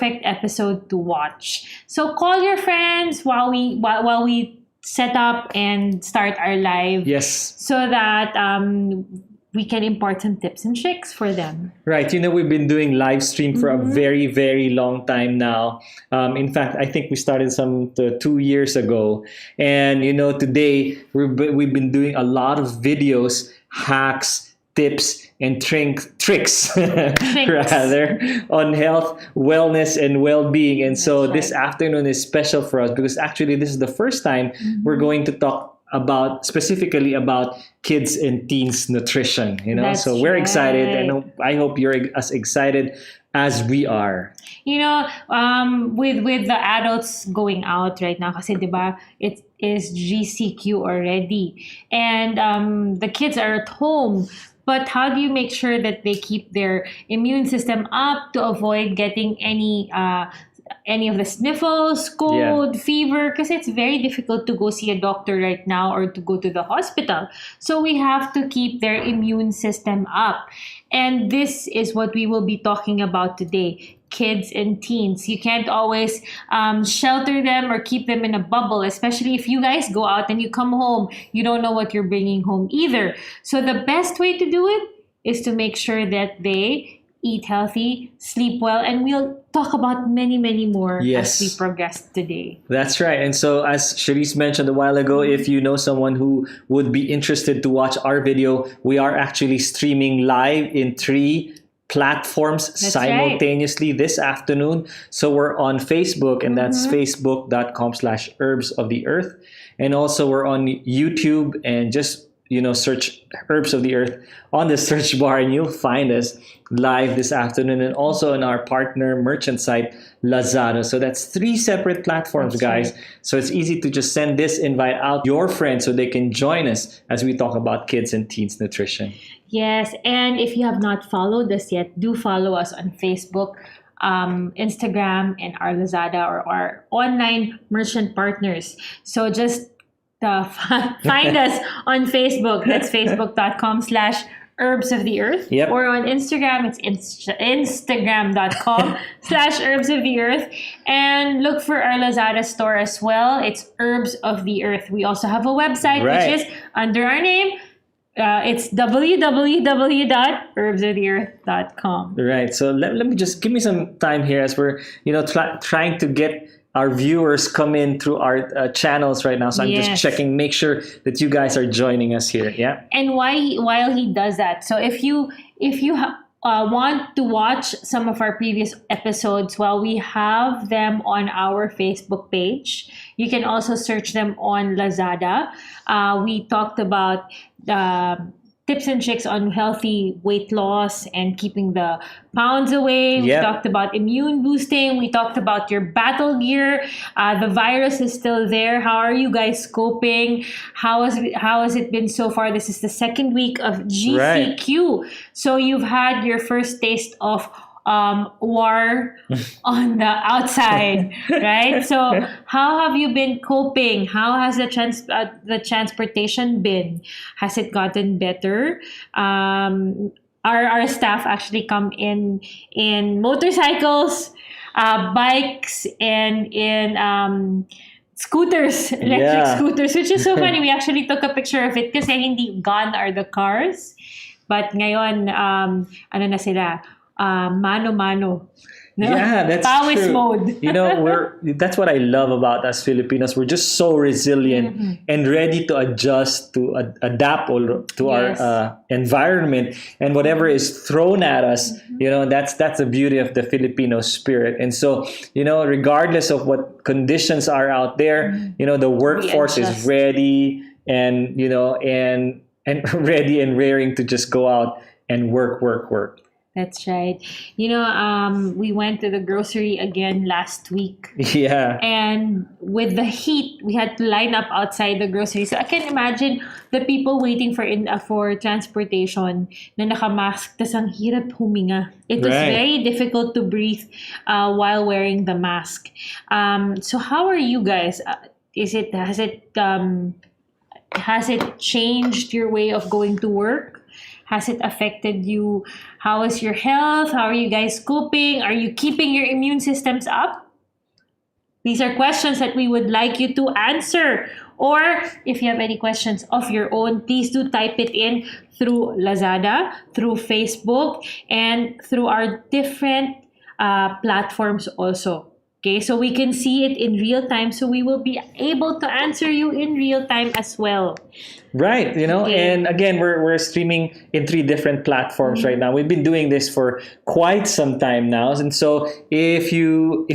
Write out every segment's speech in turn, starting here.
perfect episode to watch. So call your friends while we set up and start our live. Yes. So that we can impart some tips and tricks for them. Right. We've been doing live stream for a very, very long time now. In fact, I think we started 2 years ago. And, today we've been doing a lot of videos, hacks, tips, and tricks rather on health, wellness, and well-being. And so this afternoon is special for us because actually this is the first time we're going to talk specifically about kids and teens nutrition, That's so we're excited, right. and I hope you're as excited as we are. With the adults going out right now, kasi diba, it is GCQ already, and the kids are at home. But how do you make sure that they keep their immune system up to avoid getting any of the sniffles, cold, fever, because it's very difficult to go see a doctor right now or to go to the hospital. So we have to keep their immune system up. And this is what we will be talking about today. Kids and teens. You can't always shelter them or keep them in a bubble, especially if you guys go out and you come home. You don't know what you're bringing home either. So the best way to do it is to make sure that they eat healthy, sleep well, and we'll talk about many, many more as we progress today. That's right. And so as Charisse mentioned a while ago, if you know someone who would be interested to watch our video, we are actually streaming live in 3 platforms simultaneously this afternoon. So we're on Facebook, and that's facebook.com/herbs of the earth. And also we're on YouTube, and just search Herbs of the Earth on the search bar and you'll find us live this afternoon, and also on our partner merchant site, Lazada. So that's 3 separate platforms, guys. Right. So it's easy to just send this invite out to your friends so they can join us as we talk about kids and teens nutrition. Yes, and if you have not followed us yet, do follow us on Facebook, Instagram, and our Lazada or our online merchant partners. So just find us on Facebook. That's facebook.com/herbs of the earth. Yep. Or on Instagram, it's instagram.com/herbs of the earth. And look for our Lazada store as well. It's Herbs of the Earth. We also have a website, which is under our name. It's www.herbsoftheearth.com. Right. So let me just give me some time here as we're trying to get our viewers come in through our channels right now. So I'm just checking, make sure that you guys are joining us here. Yeah. And while he does that, so if you want to watch some of our previous episodes, we have them on our Facebook page. You can also search them on Lazada. We talked about tips and tricks on healthy weight loss and keeping the pounds away. We talked about immune boosting. We talked about your battle gear. The virus is still there. How are you guys coping? How has it been so far? This is the 2nd week of GCQ. Right. So you've had your first taste of war on the outside, right? So how have you been coping? How has the transportation been? Has it gotten better? Our staff actually come in motorcycles, bikes, and in scooters, electric scooters, which is so funny. We actually took a picture of it kasi hindi gone are the cars. But ngayon, ano na sila? Mano-mano. Yeah, that's Pawis true. mode. That's what I love about us Filipinos. We're just so resilient and ready to adjust, to adapt to our environment and whatever is thrown at us. That's the beauty of the Filipino spirit. And so, regardless of what conditions are out there, the workforce is ready and ready and raring to just go out and work. That's right. We went to the grocery again last week. Yeah. And with the heat, we had to line up outside the grocery. So I can imagine the people waiting for transportation na nakamask, tas ang hirap huminga. It was very difficult to breathe while wearing the mask. So how are you guys? Has it changed your way of going to work? Has it affected you? How is your health? How are you guys coping? Are you keeping your immune systems up? These are questions that we would like you to answer. Or if you have any questions of your own, please do type it in through Lazada, through Facebook, and through our different platforms also. Okay, so we can see it in real time, so we will be able to answer you in real time as well. Right, Okay. and again, we're streaming in 3 different platforms right now. We've been doing this for quite some time now, and so if you're,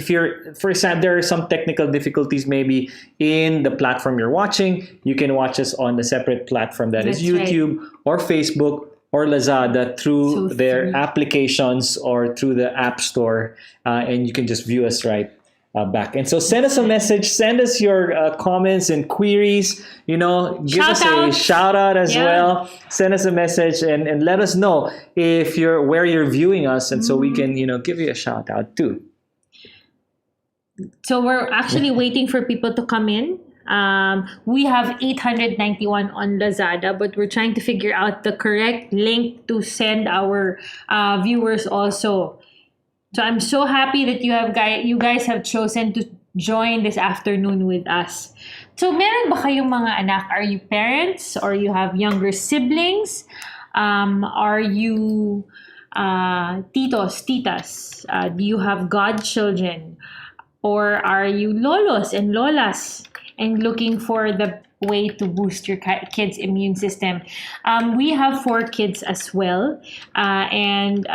for example, there are some technical difficulties maybe in the platform you're watching, you can watch us on the separate platform that is That's right. YouTube or Facebook or Lazada through So their three. applications or through the App Store, and you can just view us right back. And so send us a message, send us your comments and queries, give us a Shout-outs. shout out as Yeah. well. Send us a message and let us know if where you're viewing us, and so we can, give you a shout out too. So we're actually waiting for people to come in. We have 891 on Lazada, but we're trying to figure out the correct link to send our viewers also. So I'm so happy that you guys have chosen to join this afternoon with us. So meron ba kayong mga anak? Are you parents or you have younger siblings? Are you titos, titas? Do you have godchildren? Or are you lolos and lolas and looking for the way to boost your kids' immune system? We have 4 kids as well, and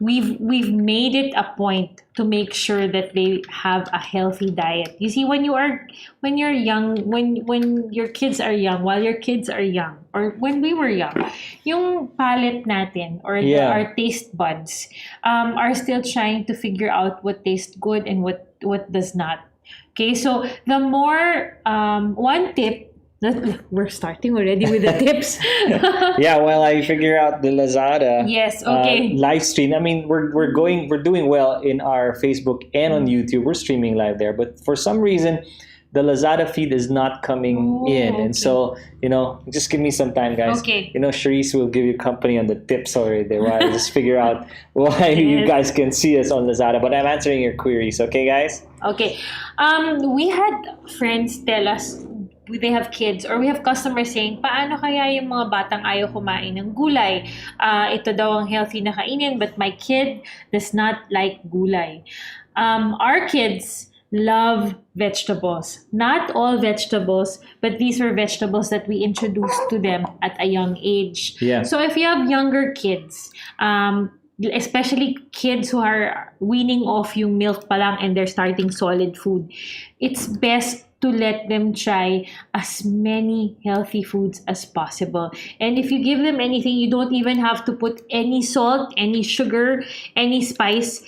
we've made it a point to make sure that they have a healthy diet. You see, when you're young, when your kids are young, while your kids are young, or when we were young, yung palate natin or our taste buds are still trying to figure out what tastes good and what does not. Okay, so the more one tip. We're starting already with the tips. Yeah, well, I figure out the Lazada Yes, okay. live stream. I mean, we're doing well in our Facebook and on YouTube. We're streaming live there, but for some reason, the Lazada feed is not coming in, and so just give me some time, guys. Okay. Charisse will give you company on the tips already there. While I just figure out why you guys can see us on Lazada. But I'm answering your queries, okay, guys? Okay. We had friends tell us they have kids or we have customers saying, paano kaya yung mga batang ayaw kumain ng gulay? Ito daw ang healthy na kainin, but my kid does not like gulay. Our kids love vegetables. Not all vegetables, but these were vegetables that we introduced to them at a young age. Yeah. So if you have younger kids, especially kids who are weaning off yung milk pa lang and they're starting solid food, it's best to let them try as many healthy foods as possible. And if you give them anything, you don't even have to put any salt, any sugar, any spice.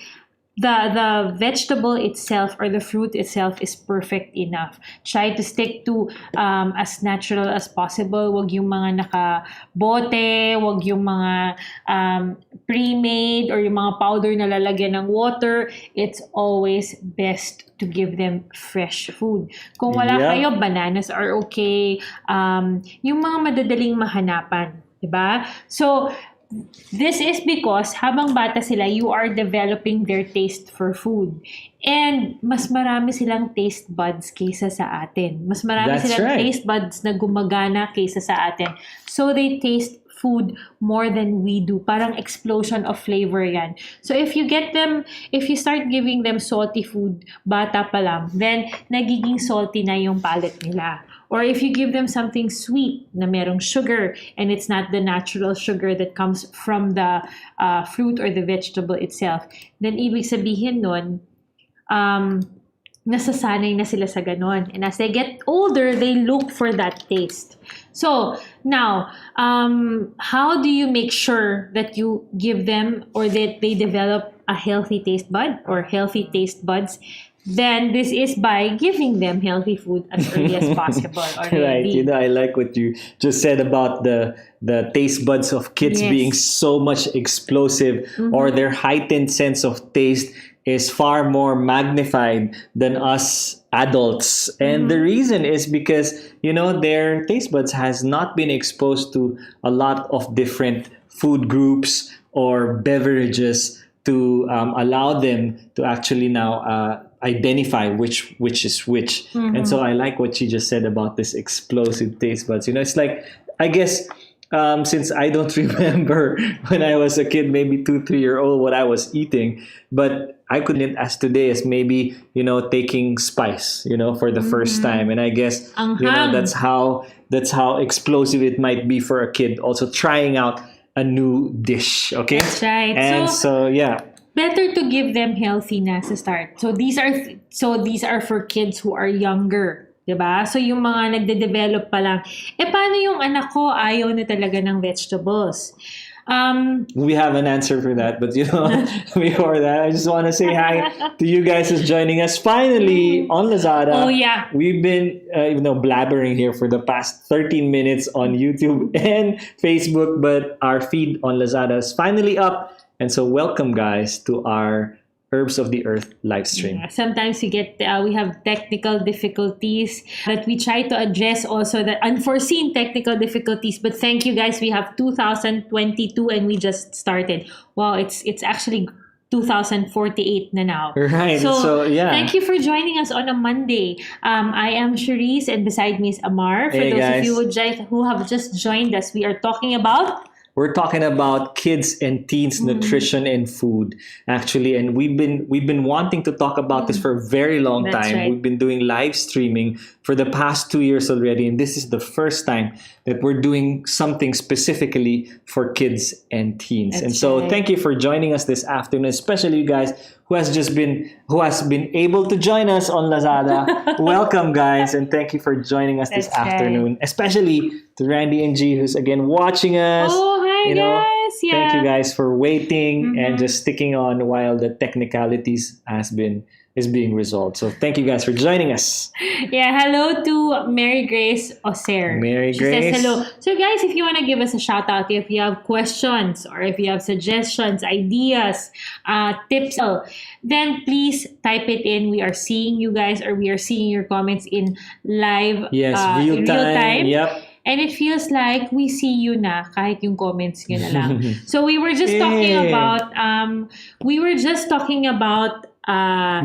The vegetable itself or the fruit itself is perfect enough. Try to stick to as natural as possible. Wag yung mga nakabote, wag yung mga pre-made or yung mga powder na lalagyan ng water. It's always best to give them fresh food. Kung wala kayo, bananas are okay. Yung mga madadaling mahanapan, diba? So, this is because habang bata sila, you are developing their taste for food. And mas marami silang taste buds kaysa sa atin. Mas marami silang taste buds na gumagana kaysa sa atin. So they taste food more than we do. Parang explosion of flavor yan. So if you start giving them salty food, bata pa lang, then nagiging salty na yung palate nila. Or if you give them something sweet na merong sugar and it's not the natural sugar that comes from the fruit or the vegetable itself, then ibig sabihin nun, nasasanay na sila sa ganon. And as they get older, they look for that taste. So, now, how do you make sure that you give them or that they develop a healthy taste bud or healthy taste buds? Then this is by giving them healthy food as early as possible already. Right. I like what you just said about the taste buds of kids being so much explosive or their heightened sense of taste is far more magnified than us adults. And the reason is because, their taste buds has not been exposed to a lot of different food groups or beverages to allow them to actually now identify which is which. And so I like what she just said about this explosive taste buds. It's like, I guess, since I don't remember when I was a kid, maybe 2, 3 year old, what I was eating, but I couldn't as today as maybe, taking spice, for the first time. And I guess, that's how explosive it might be for a kid also trying out a new dish. Okay. That's right. And so yeah. Better to give them healthy na sa start. So these are for kids who are younger, 'di ba? So yung mga nagde-develop pa lang. Paano yung anak ko ayaw na talaga ng vegetables? We have an answer for that, but before that, I just want to say hi to you guys who's joining us finally on Lazada. Oh yeah. We've been blabbering here for the past 13 minutes on YouTube and Facebook, but our feed on Lazada is finally up. And so welcome, guys, to our Herbs of the Earth live stream. Yeah, sometimes we have technical difficulties that we try to address, also the unforeseen technical difficulties. But thank you, guys. We have 2022 and we just started. Wow, it's actually 2048 na now. Right. So yeah. Thank you for joining us on a Monday. I am Charisse, and beside me is Amar. For those guys. of you who have just joined us, we are talking about... We're talking about kids and teens nutrition and food, actually, and we've been wanting to talk about this for a very long That's time. right. We've been doing live streaming for the past 2 years already, and this is the first time that we're doing something specifically for kids and teens. That's and so, right. thank you for joining us this afternoon, especially you guys who has been able to join us on Lazada. Welcome, guys, and thank you for joining us this That's right. afternoon, especially to Randy and G, who's again watching us. Oh, hi, guys. Yeah. Thank you guys for waiting and just sticking on while the technicalities is being resolved. So thank you guys for joining us. Yeah, hello to Mary Grace Oser. Mary She Grace. says hello. So guys, if you want to give us a shout out, if you have questions or if you have suggestions, ideas, tips, then please type it in. We are seeing you guys, or we are seeing your comments in live, Yes, real time. Yep. And it feels like we see you na kahit yung comments nyo na lang. So we were just talking about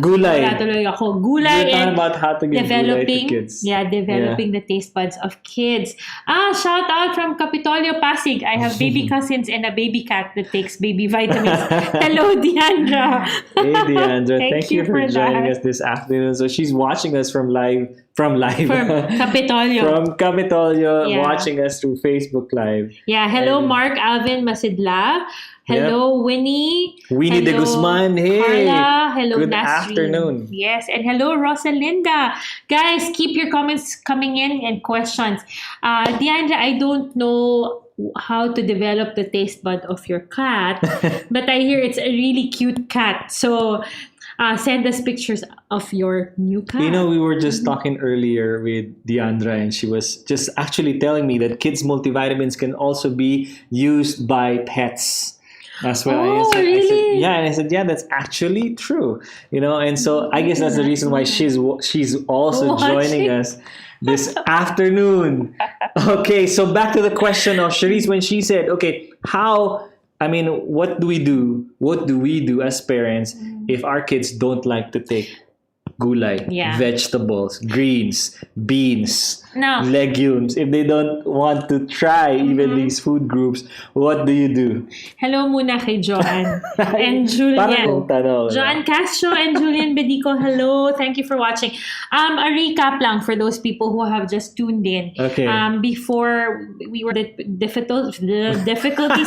Gulay. Tuloy ako. We're Gulay talking and about how to give gulay to kids. Developing the taste buds of kids. Shout out from Capitolio, Pasig. I have baby cousins and a baby cat that takes baby vitamins. Hello, Deandra. Hey, Deandra. Thank you for joining that. us this afternoon. So she's watching us from Capitolio. From Capitolio, Yeah. watching us through Facebook Live. Yeah, hello, And- Mark Alvin Masidla. Hello, Winnie. Winnie de Hello, Guzman. Hey. Carla. Hello, Good Nasreen. afternoon. Yes, and hello, Rosalinda. Guys, keep your comments coming in and questions. Deandra, I don't know how to develop the taste bud of your cat, but I hear it's a really cute cat. So send us pictures of your new cat. We were just talking earlier with Deandra, and she was just actually telling me that kids' multivitamins can also be used by pets. That's what I said. Really? I said, that's actually true. And so I guess that's the reason why she's also joining us this afternoon. Okay, so back to the question of Charisse when she said, okay, what do we do? What do we do as parents if our kids don't like to take gulay, vegetables, greens, beans, legumes? If they don't want to try even these food groups, what do you do? Hello muna kay Joanne and Julian. Joanne Castro and Julian Bedico, hello. Thank you for watching. A recap lang for those people who have just tuned in. Okay. Before we were the difficulties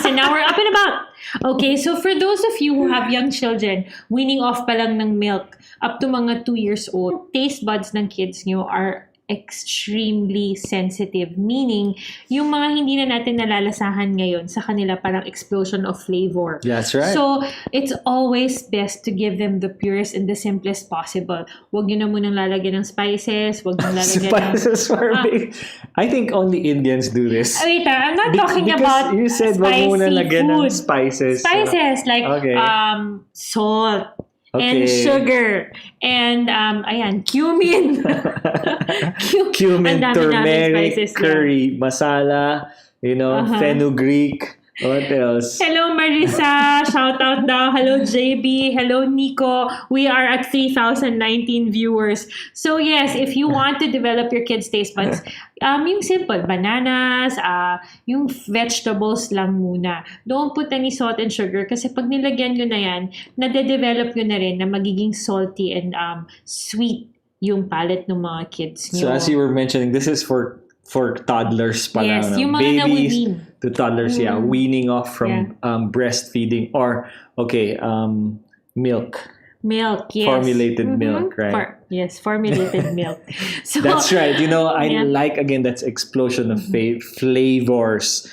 and now we're up and about. Okay, so for those of you who have young children, weaning off pa lang ng milk up to mga 2 years old, taste buds ng kids nyo are extremely sensitive. Meaning, yung mga hindi na natin nalalasahan ngayon, sa kanila parang explosion of flavor. That's right. So, it's always best to give them the purest and the simplest possible. Huwag nyo na munang lalagyan ng spices. Huwag nyo lalagyan spices for me. I think only Indians do this. Wait, I'm not talking about you said wag spicy muna lagyan ng food. spices. Spices, like Okay. salt, and sugar. And, ayan, cumin. Cumin, Ang dami-daming turmeric, spices, curry, masala, fenugreek. What else? Hello, Marisa. Shout out daw. Hello, JB. Hello, Nico. We are at 3,019 viewers. So, yes, if you want to develop your kids' taste buds, yung simple, bananas, yung vegetables lang muna. Don't put any salt and sugar kasi pag nilagyan nyo na yan, nade-develop nyo na rin na magiging salty and sweet yung palate ng mga kids nyo. So, as you were mentioning, this is for toddlers pa Yes, lang, yung mga babies to toddlers, weaning off from breastfeeding or milk. Milk, yes. Formulated milk, right? Formulated milk. So, that's right. I like, again, that's explosion of flavors.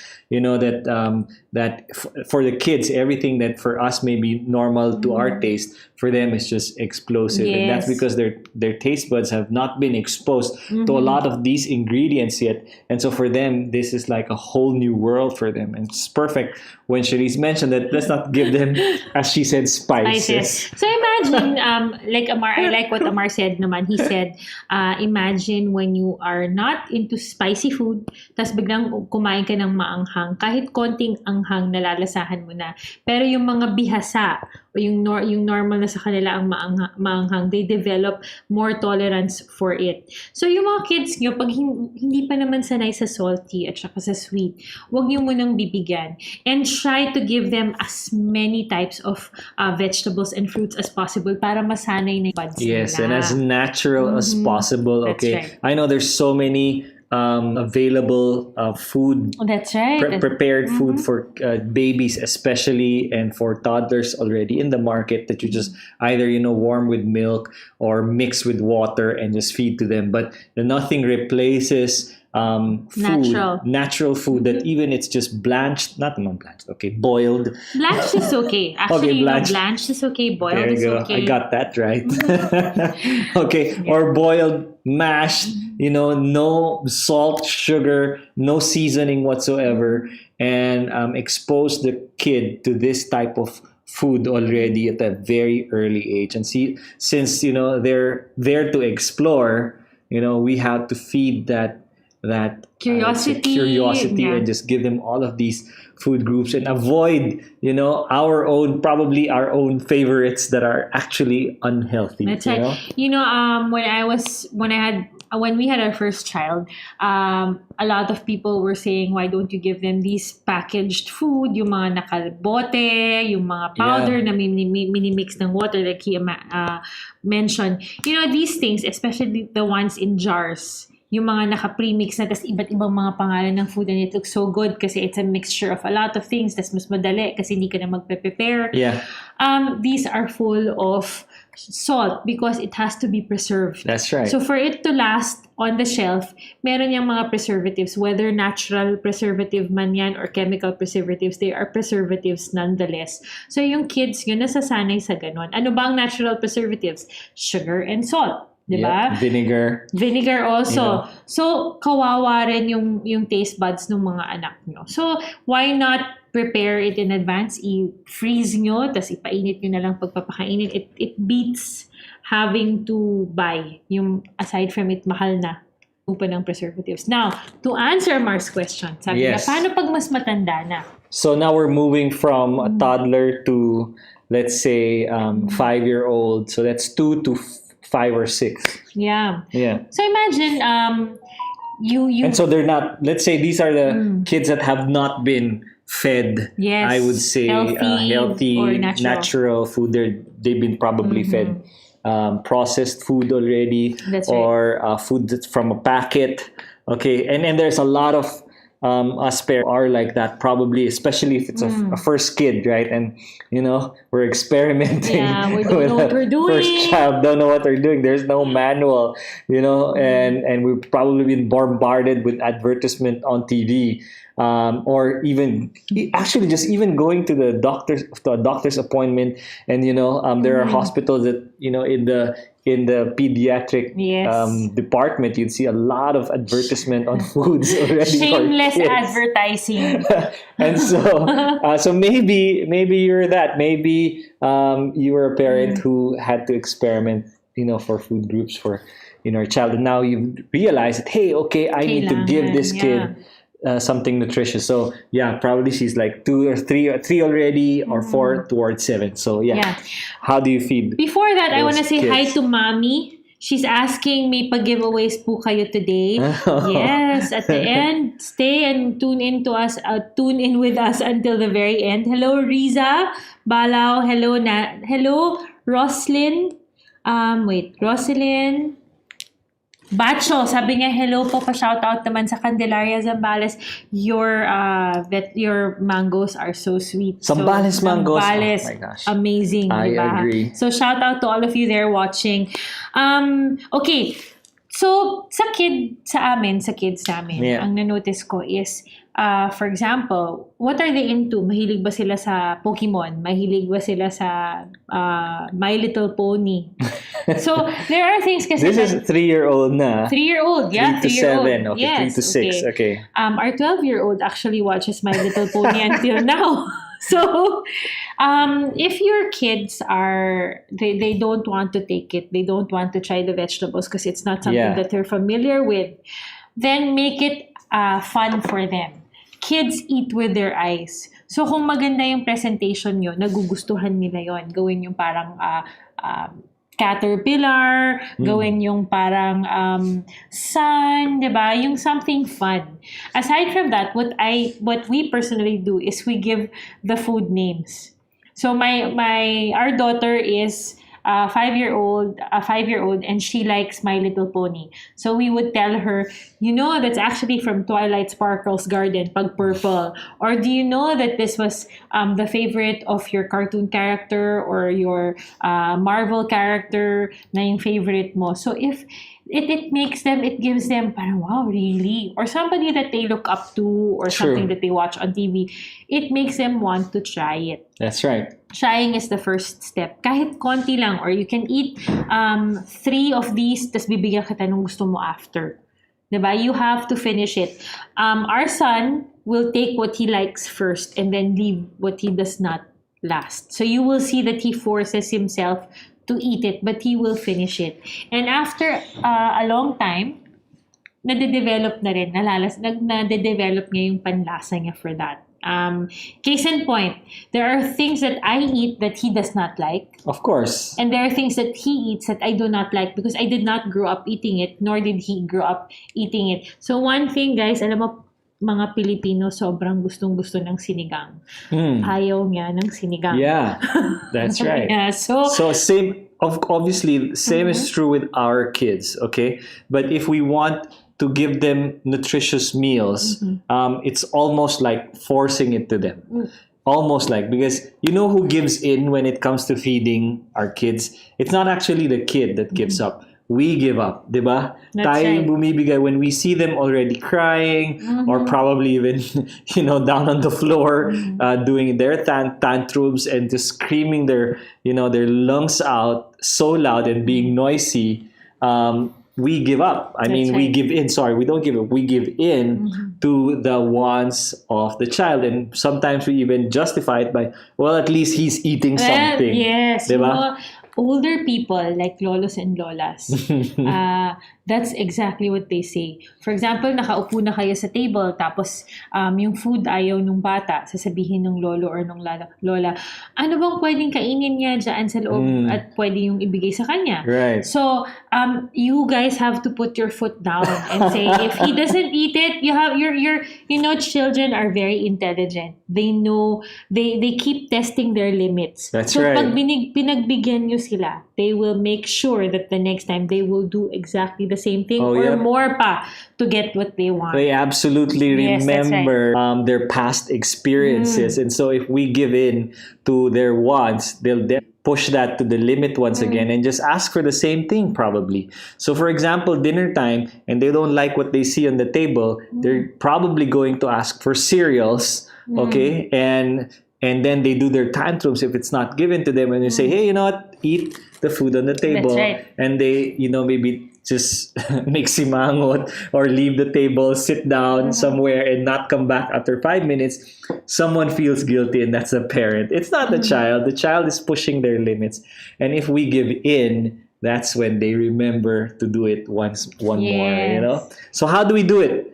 That for the kids, everything that for us may be normal to our taste, for them is just explosive. Yes. And that's because their taste buds have not been exposed to a lot of these ingredients yet. And so for them, this is like a whole new world for them. And it's perfect when Cherise mentioned that let's not give them, as she said, spices. So imagine, like Amar, I like what Amar said naman. He said, imagine when you are not into spicy food, tas biglang kumain ka ng maanghang, kahit konting anghang nalalasahan mo na. Pero yung mga bihasa, o yung normal na sa kanila ang maanghang, they develop more tolerance for it. So yung mga kids nyo, pag hindi pa naman sanay sa salty at saka sa sweet, huwag nyo munang bibigyan. And try to give them as many types of vegetables and fruits as possible para masanay na yung buds nila. Yes, and as natural as possible. That's right. I know there's so many available food. That's right. Prepared food for babies especially, and for toddlers already in the market that you just either warm with milk or mix with water and just feed to them. But nothing replaces natural food that even it's just blanched, not blanched, boiled. Blanched is okay. Actually, blanched is okay. Boiled there you is go. okay. I got that right. Or boiled, mashed, no salt, sugar, no seasoning whatsoever, and expose the kid to this type of food already at a very early age. And since they're there to explore, we have to feed that curiosity and just give them all of these food groups and avoid our own favorites that are actually unhealthy. That's right. When we had our first child, a lot of people were saying, why don't you give them these packaged food, yung mga nakabote, yung mga powder na mini-mix ng water like he mentioned. These things, especially the ones in jars, yung mga naka-premix na, tas iba't ibang mga pangalan ng food, and it looks so good kasi it's a mixture of a lot of things, tas mas madali kasi hindi ka na magpe-prepare. Yeah. These are full of salt because it has to be preserved. That's right. So for it to last on the shelf, meron yung mga preservatives, whether natural preservative man yan or chemical preservatives, they are preservatives nonetheless. So yung kids yun nasasanay sa ganon. Ano ba ang natural preservatives? Sugar and salt. Diba? Yeah, vinegar also. So kawawa rin yung taste buds ng mga anak nyo. So why not prepare it in advance? I-freeze nyo, tas ipainit nyo na lang pagpapakainit. It beats having to buy yung, aside from it, mahal na pa ng preservatives. Now, to answer Mar's question, sabi na, paano pag mas matanda na? So now we're moving from a toddler to, let's say, 5-year-old. So that's 2 to 5 or 6. Yeah. Yeah. So imagine you and so they're not, let's say these are the kids that have not been fed. Yes. I would say healthy or natural food. They've been probably fed processed food already. That's or food that's from a packet. Okay. And there's a lot of us parents are like that, probably, especially if it's a first kid, right? And we're experimenting. Yeah, we don't know what we're doing. First child, don't know what they're doing. There's no manual, and we've probably been bombarded with advertisement on TV. or even actually just even going to the doctor's appointment, and there are hospitals that in the pediatric Yes. department, you'd see a lot of advertisement on foods already Shameless for kids. advertising. And so maybe you're that. Maybe you were a parent who had to experiment, for food groups for our child, and now you realize that, hey, okay, I need to give this kid something nutritious. So yeah, probably she's like 2 or 3 already, or 4 towards 7. So yeah. How do you feed? Before that, I want to those say hi kids? to Mommy. She's asking me pag-giveaways po kayo today. Yes, at the end, stay and tune in to us. Tune in with us until the very end. Hello, Riza Balao. Hello, Roslyn. Roslyn Bacho, sabi niya, hello po, pa-shoutout naman sa Candelaria Zambales. Your mangoes are so sweet. Zambales mangoes. Zambales, Oh my gosh. amazing, I diba? agree. So shout out to all of you there watching. Okay, so sa kids namin, ang na-notice ko is, for example, what are they into? Mahilig ba sila sa Pokemon? Mahilig ba sila sa My Little Pony? So, there are things kasi... This is 3-year-old na. 3-year-old, yeah. 3 to 3-year-old. 7. Okay, Yes, 3 to 6. Okay. Our 12-year-old actually watches My Little Pony until now. So, if your kids they don't want to take it, they don't want to try the vegetables because it's not something that they're familiar with, then make it fun for them. Kids eat with their eyes. So, kung maganda yung presentation nyo, nagugustuhan nila yon. Gawin yung parang caterpillar, gawin yung parang sun, 'di ba? Yung something fun. Aside from that, what we personally do is we give the food names. So our daughter is 5-year-old, and she likes My Little Pony. So we would tell her, that's actually from Twilight Sparkle's garden, pag purple. Or do you know that this was the favorite of your cartoon character or your Marvel character na yung favorite mo? So if it gives them parang, wow, really? Or somebody that they look up to, or something that they watch on TV. It makes them want to try it. That's right. Trying is the first step. Kahit konti lang, or you can eat 3 of these, tas bibigyan kita nung gusto mo after. Diba? You have to finish it. Our son will take what he likes first and then leave what he does not last. So you will see that he forces himself to eat it, but he will finish it. And after a long time, nade-develop na rin, nade-develop niya yung panlasa niya for that. Case in point, there are things that I eat that he does not like. Of course. And there are things that he eats that I do not like because I did not grow up eating it, nor did he grow up eating it. So one thing, guys, alam mo, mga Pilipino sobrang gustong-gusto ng sinigang. Ayaw niya ng sinigang. Yeah, that's right. Yeah, so same, obviously, same is true with our kids, okay? But if we want to give them nutritious meals, it's almost like forcing it to them. Almost like, because who gives in when it comes to feeding our kids? It's not actually the kid that gives up. We give up, diba? Tayo yung bumibigay when we see them already crying, or probably even, down on the floor, doing their tantrums and just screaming their lungs out so loud and being noisy. We give up. We give in. Sorry, we don't give up. We give in to the wants of the child, and sometimes we even justify it by, well, at least he's eating something. Yes, diba? Older people like lolos and lolas, that's exactly what they say. For example, nakaupo na kayo sa table, tapos yung food ayaw nung bata, sasabihin ng lolo or nung lola, ano bang pwedeng kainin niya dyan sa loob at pwede yung ibigay sa kanya? Right. So, you guys have to put your foot down and say, if he doesn't eat it, children are very intelligent. They know, they keep testing their limits. That's so, right. pag pinagbigyan nyo sila, they will make sure that the next time they will do exactly the same thing more pa to get what they want. They absolutely remember their past experiences. And so if we give in to their wants, they'll push that to the limit once again and just ask for the same thing probably. So for example, dinner time and they don't like what they see on the table, they're probably going to ask for cereals, okay? And then they do their tantrums if it's not given to them and they say, hey, you know what? Eat the food on the table. That's right. And they, maybe just make simangot or leave the table, sit down somewhere and not come back after 5 minutes. Someone feels guilty and that's the parent. It's not the child. The child is pushing their limits. And if we give in, that's when they remember to do it one more, So how do we do it?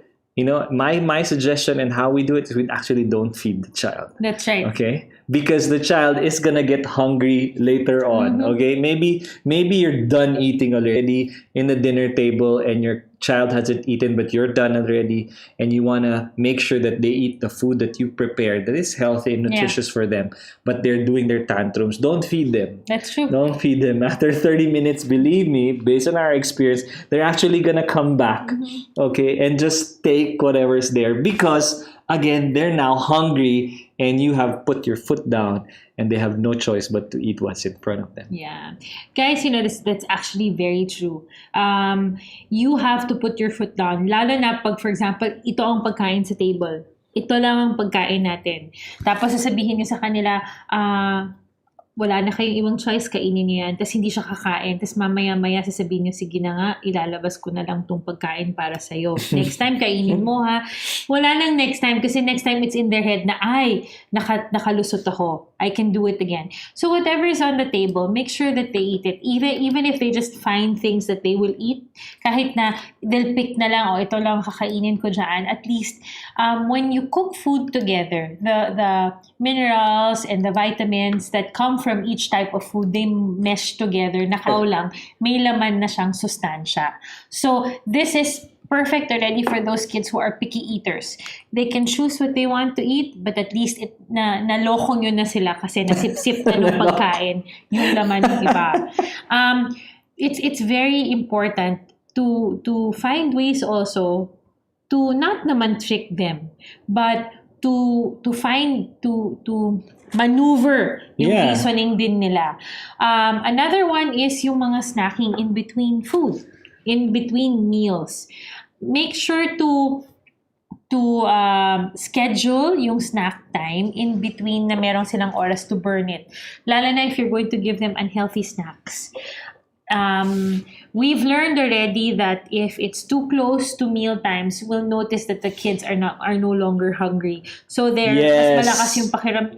My suggestion and how we do it is we actually don't feed the child. That's right. Okay? Because the child is gonna get hungry later on. Okay? Maybe you're done eating already in the dinner table and your child hasn't eaten but you're done already and you wanna make sure that they eat the food that you prepared that is healthy and nutritious for them, but they're doing their tantrums. Don't feed them. That's true. Don't feed them. After 30 minutes, believe me, based on our experience, they're actually gonna come back, okay, and just take whatever's there because, again, they're now hungry and you have put your foot down and they have no choice but to eat what's in front of them. Yeah. Guys, that's actually very true. You have to put your foot down. Lalo na pag, for example, ito ang pagkain sa table. Ito lang ang pagkain natin. Tapos sasabihin niyo sa kanila, wala na kayong ibang choice, kainin niyo yan. Tapos hindi siya kakain. Tapos mamaya-maya sasabihin niyo, sige na nga, ilalabas ko na lang tong pagkain para sa'yo. Next time, kainin mo ha. Wala nang next time kasi next time it's in their head na, ay, nakalusot ako. I can do it again. So whatever is on the table, make sure that they eat it. Even if they just find things that they will eat, kahit na they'll pick na lang, ito lang kakainin ko dyan. At least, when you cook food together, the minerals and the vitamins that come from each type of food, they mesh together. Nakaw lang, may laman na siyang sustansya. So this is perfect already for those kids who are picky eaters. They can choose what they want to eat, but at least naloko nyo na sila kasi nasip-sip na ng pagkain yung laman ng iba. It's very important to find ways also to not naman trick them, but to maneuver yung reasoning din nila. Another one is yung mga snacking in between food, in between meals. Make sure to schedule yung snack time in between na merong silang oras to burn it. Lalo na if you're going to give them unhealthy snacks. We've learned already that if it's too close to meal times, we'll notice that the kids are no longer hungry. So mas malakas yung pakiram.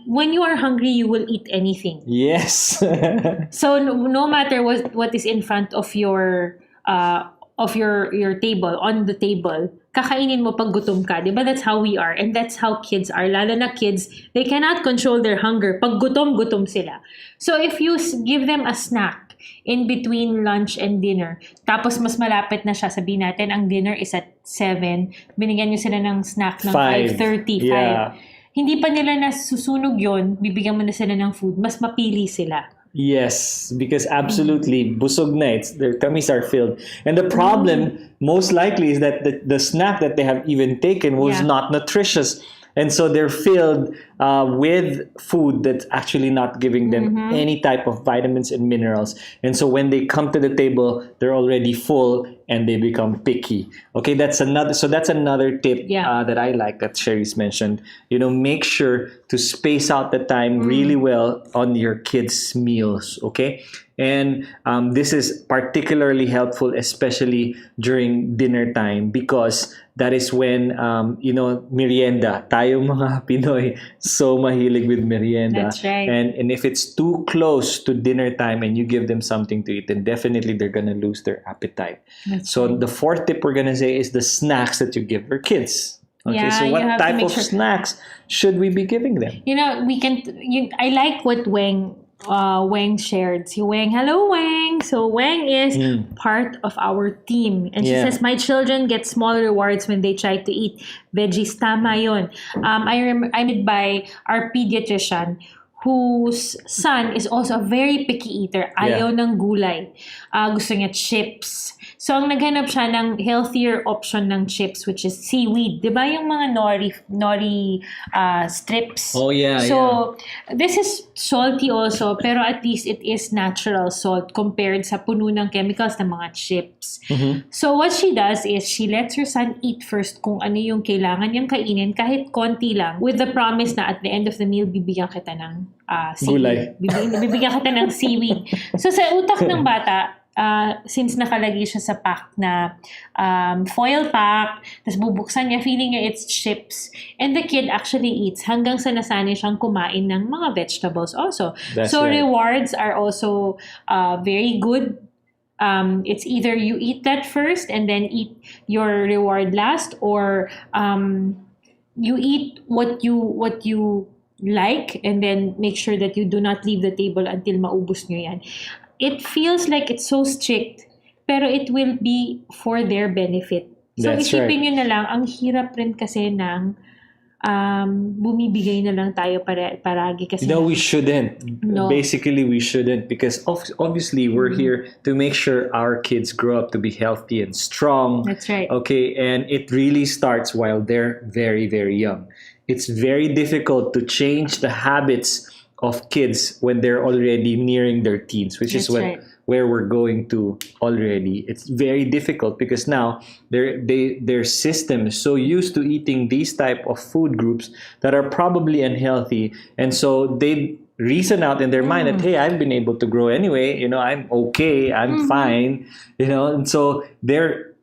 When you are hungry, you will eat anything. Yes. So no matter what is in front of your table, on the table, kakainin mo pag gutom ka. Diba? That's how we are. And that's how kids are. Lalo na kids, they cannot control their hunger. Pag gutom sila. So if you give them a snack in between lunch and dinner, tapos mas malapit na siya, sabihin natin, ang dinner is at 7, binigyan nyo sila ng snack ng 5:30, 5. Yeah. Hindi pa nila nasusunog yon, bibigyan mo na sila ng food, mas mapili sila. Yes, because absolutely, busog na, their tummies are filled. And the problem, most likely, is that the snack that they have even taken was not nutritious. And so they're filled with food that's actually not giving them any type of vitamins and minerals. And so when they come to the table, they're already full and they become picky. Okay, that's another tip that I like that Sherry's mentioned. Make sure to space out the time really well on your kids' meals. Okay. And this is particularly helpful, especially during dinner time, because that is when, merienda. Tayo mga Pinoy, so mahilig with merienda. That's right. And if it's too close to dinner time and you give them something to eat, then definitely they're going to lose their appetite. Right. The fourth tip we're going to say is the snacks that you give your kids. Okay, so what type of snacks should we be giving them? I like what Weng shared. Si Weng, hello Weng. So Weng is part of our team. And she says, my children get small rewards when they try to eat veggies. Tama yun. I'm by our pediatrician whose son is also a very picky eater. Ayaw ng gulay. Gusto niya chips. So, ang naghanap siya ng healthier option ng chips, which is seaweed. Di ba yung mga nori strips? Oh, yeah, So, this is salty also, pero at least it is natural salt compared sa puno ng chemicals ng mga chips. So, what she does is she lets her son eat first kung ano yung kailangan niyang kainin, kahit konti lang, with the promise na at the end of the meal, bibigyan kita ng seaweed. Bibigyan kita ng seaweed. So, sa utak ng bata, since nakalagay siya sa pack na foil pack, tapos bubuksan niya, feeling niya it's chips. And the kid actually eats hanggang sa nasanay siyang kumain ng mga vegetables also. That's so right. rewards are also very good. It's either you eat that first and then eat your reward last, or you eat what you like and then make sure that you do not leave the table until maubos nyo yan. It feels like it's so strict, pero it will be for their benefit. So, That's isipin right. nyo na lang, ang hirap rin kasi ng bumibigay na lang tayo paragi kasi. No, we shouldn't. No. Basically, we shouldn't, because obviously we're here to make sure our kids grow up to be healthy and strong. That's right. Okay, and it really starts while they're very, very young. It's very difficult to change the habits of kids when they're already nearing their teens, which is That's right. where we're going to already. It's very difficult because now their system is so used to eating these type of food groups that are probably unhealthy, and so they reason out in their mind that, hey, I've been able to grow anyway, I'm okay, I'm fine, and so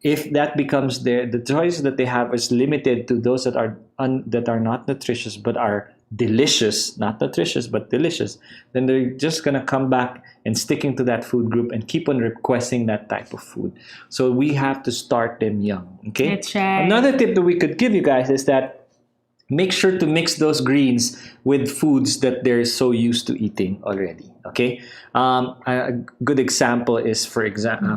if that becomes the choice that they have is limited to those that are not nutritious but are delicious, not nutritious but delicious, then they're just gonna come back and sticking to that food group and keep on requesting that type of food. So we have to start them young. Okay. That's right. Another tip that we could give you guys is that make sure to mix those greens with foods that they're so used to eating already. Okay. A good example is, for example.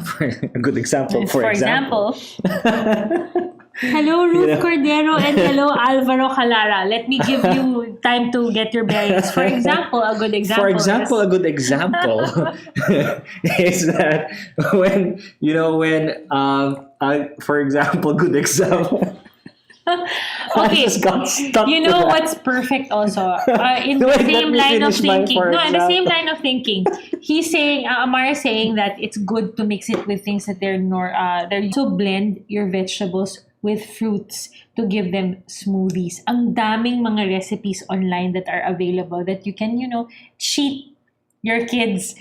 Hello, Ruth Cordero, and hello, Alvaro Calara. Let me give you time to get your bearings. For example, a good example. A good example is that for example, good example. Okay, what's perfect also? In the same line of thinking. No, in the same line of thinking. He's saying, Amar is saying that it's good to mix it with things that they're so blend your vegetables with fruits to give them smoothies. Ang daming mga recipes online that are available that you can, cheat your kids.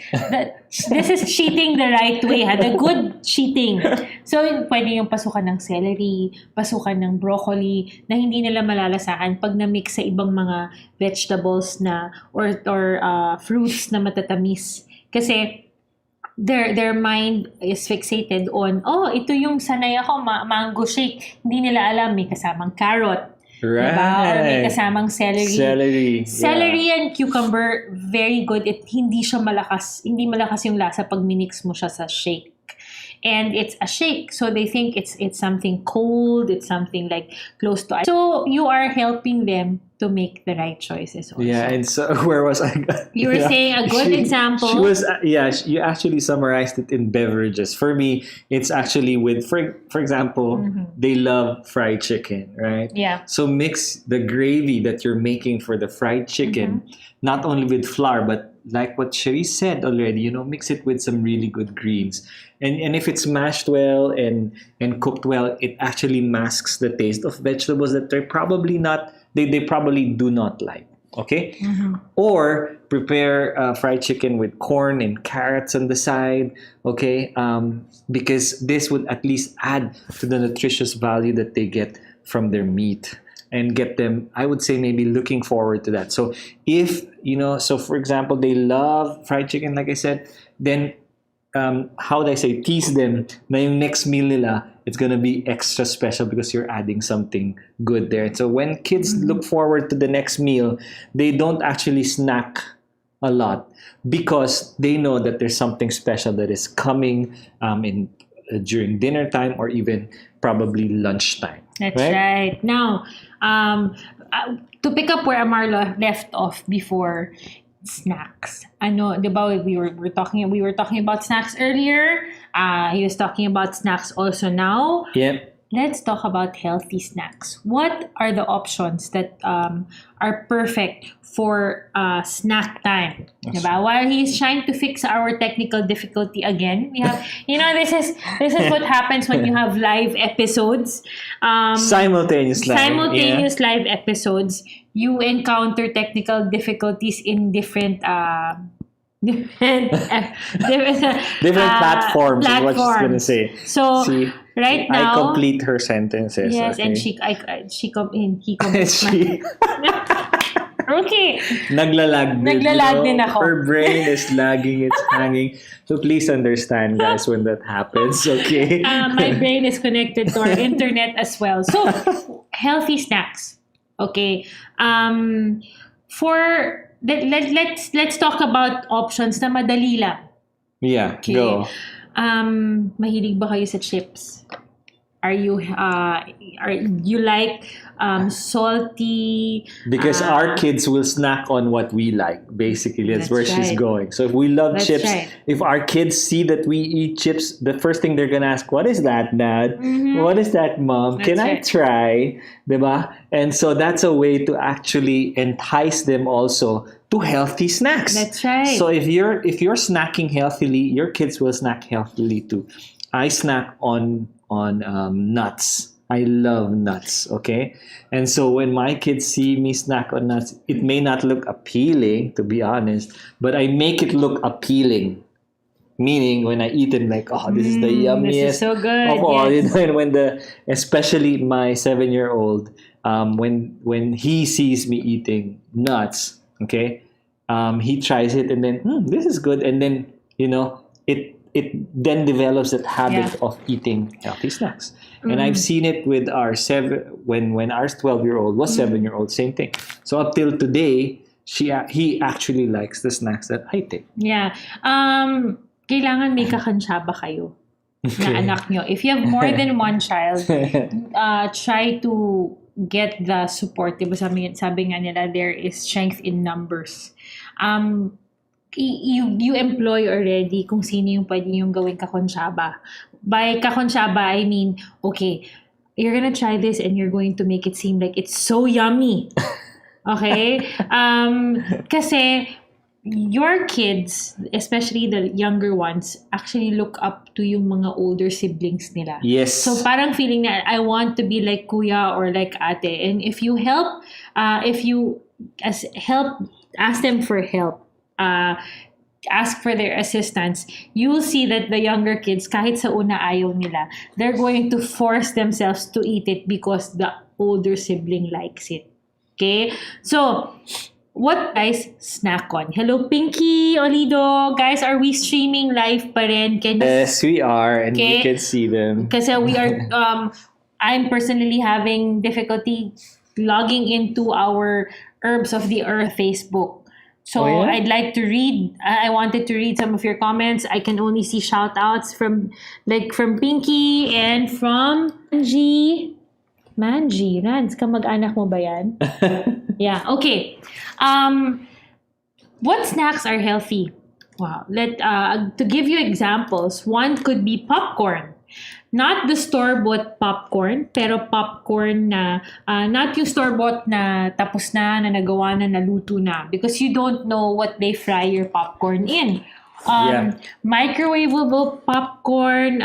This is cheating the right way, the good cheating. So, pwede yung pasukan ng celery, pasukan ng broccoli, na hindi nila malalasahan pag na-mix sa ibang mga vegetables na or fruits na matatamis. Kasi their mind is fixated on, ito yung sanay ako, mango shake. Hindi nila alam, may kasamang carrot. Right. Diba? Or may kasamang celery. Celery and cucumber, very good. Hindi malakas yung lasa pag minix mo siya sa shake. And it's a shake, so they think it's something cold, it's something like close to ice. So you are helping them to make the right choices also. Yeah, and so where was I? You were saying a good example. You actually summarized it in beverages. For me, it's actually with, for example, they love fried chicken, right? Yeah. So mix the gravy that you're making for the fried chicken, not only with flour, but like what Cherie said already, mix it with some really good greens. And if it's mashed well and cooked well, it actually masks the taste of vegetables that they're probably not, they probably do not like. Okay? Or prepare fried chicken with corn and carrots on the side. Okay? Because this would at least add to the nutritious value that they get from their meat and get them, I would say, maybe looking forward to that. So if, so for example, they love fried chicken, like I said, then how would I say, tease them na yung next meal nila, it's gonna be extra special because you're adding something good there. So when kids look forward to the next meal, they don't actually snack a lot because they know that there's something special that is coming during dinner time or even probably lunchtime. That's right. Now, to pick up where Amar left off before, snacks. Ano, 'di ba we were talking about snacks earlier. He was talking about snacks also now. Yep. Let's talk about healthy snacks. What are the options that are perfect for snack time? Diba? While he's trying to fix our technical difficulty again, we have, this is what happens when you have live episodes. Simultaneous live. Simultaneous live episodes. You encounter technical difficulties in different different Platforms is what she's gonna say. So See, right I now, complete her sentences. yes, okay? and he completes She okay. naglalag din. Naglalag din ako. Her brain is lagging, it's hanging. So please understand, guys, when that happens, okay? My brain is connected to our internet as well. So healthy snacks. Okay. Let's talk about options na madali lang. Yeah, Okay. go. Mahilig ba kayo sa chips? Are you like salty? Because our kids will snack on what we like. Basically, that's where she's right. going. So if we love That's chips, right. if our kids see that we eat chips, the first thing they're gonna ask, "What is that, Dad? What is that, Mom? Can I right. try?" Diba? And so that's a way to actually entice them also to healthy snacks. That's right. So if you're snacking healthily, your kids will snack healthily too. I snack on nuts. I love nuts, okay? And so when my kids see me snack on nuts, it may not look appealing, to be honest, but I make it look appealing. Meaning when I eat it, like, oh, this is the yummiest This is so good. of all. Yes. And when especially my 7-year-old, when he sees me eating nuts, okay, he tries it and then, this is good. And then, it then develops that habit of eating healthy snacks. And I've seen it with our when our 12-year-old was 7-year-old, same thing. So up till today, he actually likes the snacks that I take. Yeah. Kailangan may kakansyaba kayo na anak nyo. If you have more than one child, try to get the support. Diba sabi nga nila, there is strength in numbers. You employ already kung sino yung pwede yung gawing kakonsyaba. By kakonsyaba, I mean, okay, you're gonna try this and you're going to make it seem like it's so yummy. Okay? Kasi your kids, especially the younger ones, actually look up to yung mga older siblings nila. Yes. So parang feeling na I want to be like kuya or like ate. And if you help, ask them for help, ask for their assistance, you will see that the younger kids, kahit sa una ayaw nila, they're going to force themselves to eat it because the older sibling likes it. Okay? So, what guys snack on? Hello, Pinky, Olido. Guys, are we streaming live pa rin? Yes, we are. And Okay. you can see them. Kasi we are, I'm personally having difficulty logging into our Herbs of the Earth Facebook. So Oh, yeah? I'd like to read, I wanted to read some of your comments. I can only see shout outs from Pinky and from Manji, Rans, kamag-anak mo ba yan? Yeah, okay. What snacks are healthy? Wow. To give you examples, one could be popcorn. Not the store-bought popcorn, pero popcorn na, not yung store-bought na tapos na nagawa na, naluto na. Because you don't know what they fry your popcorn in. Microwavable popcorn,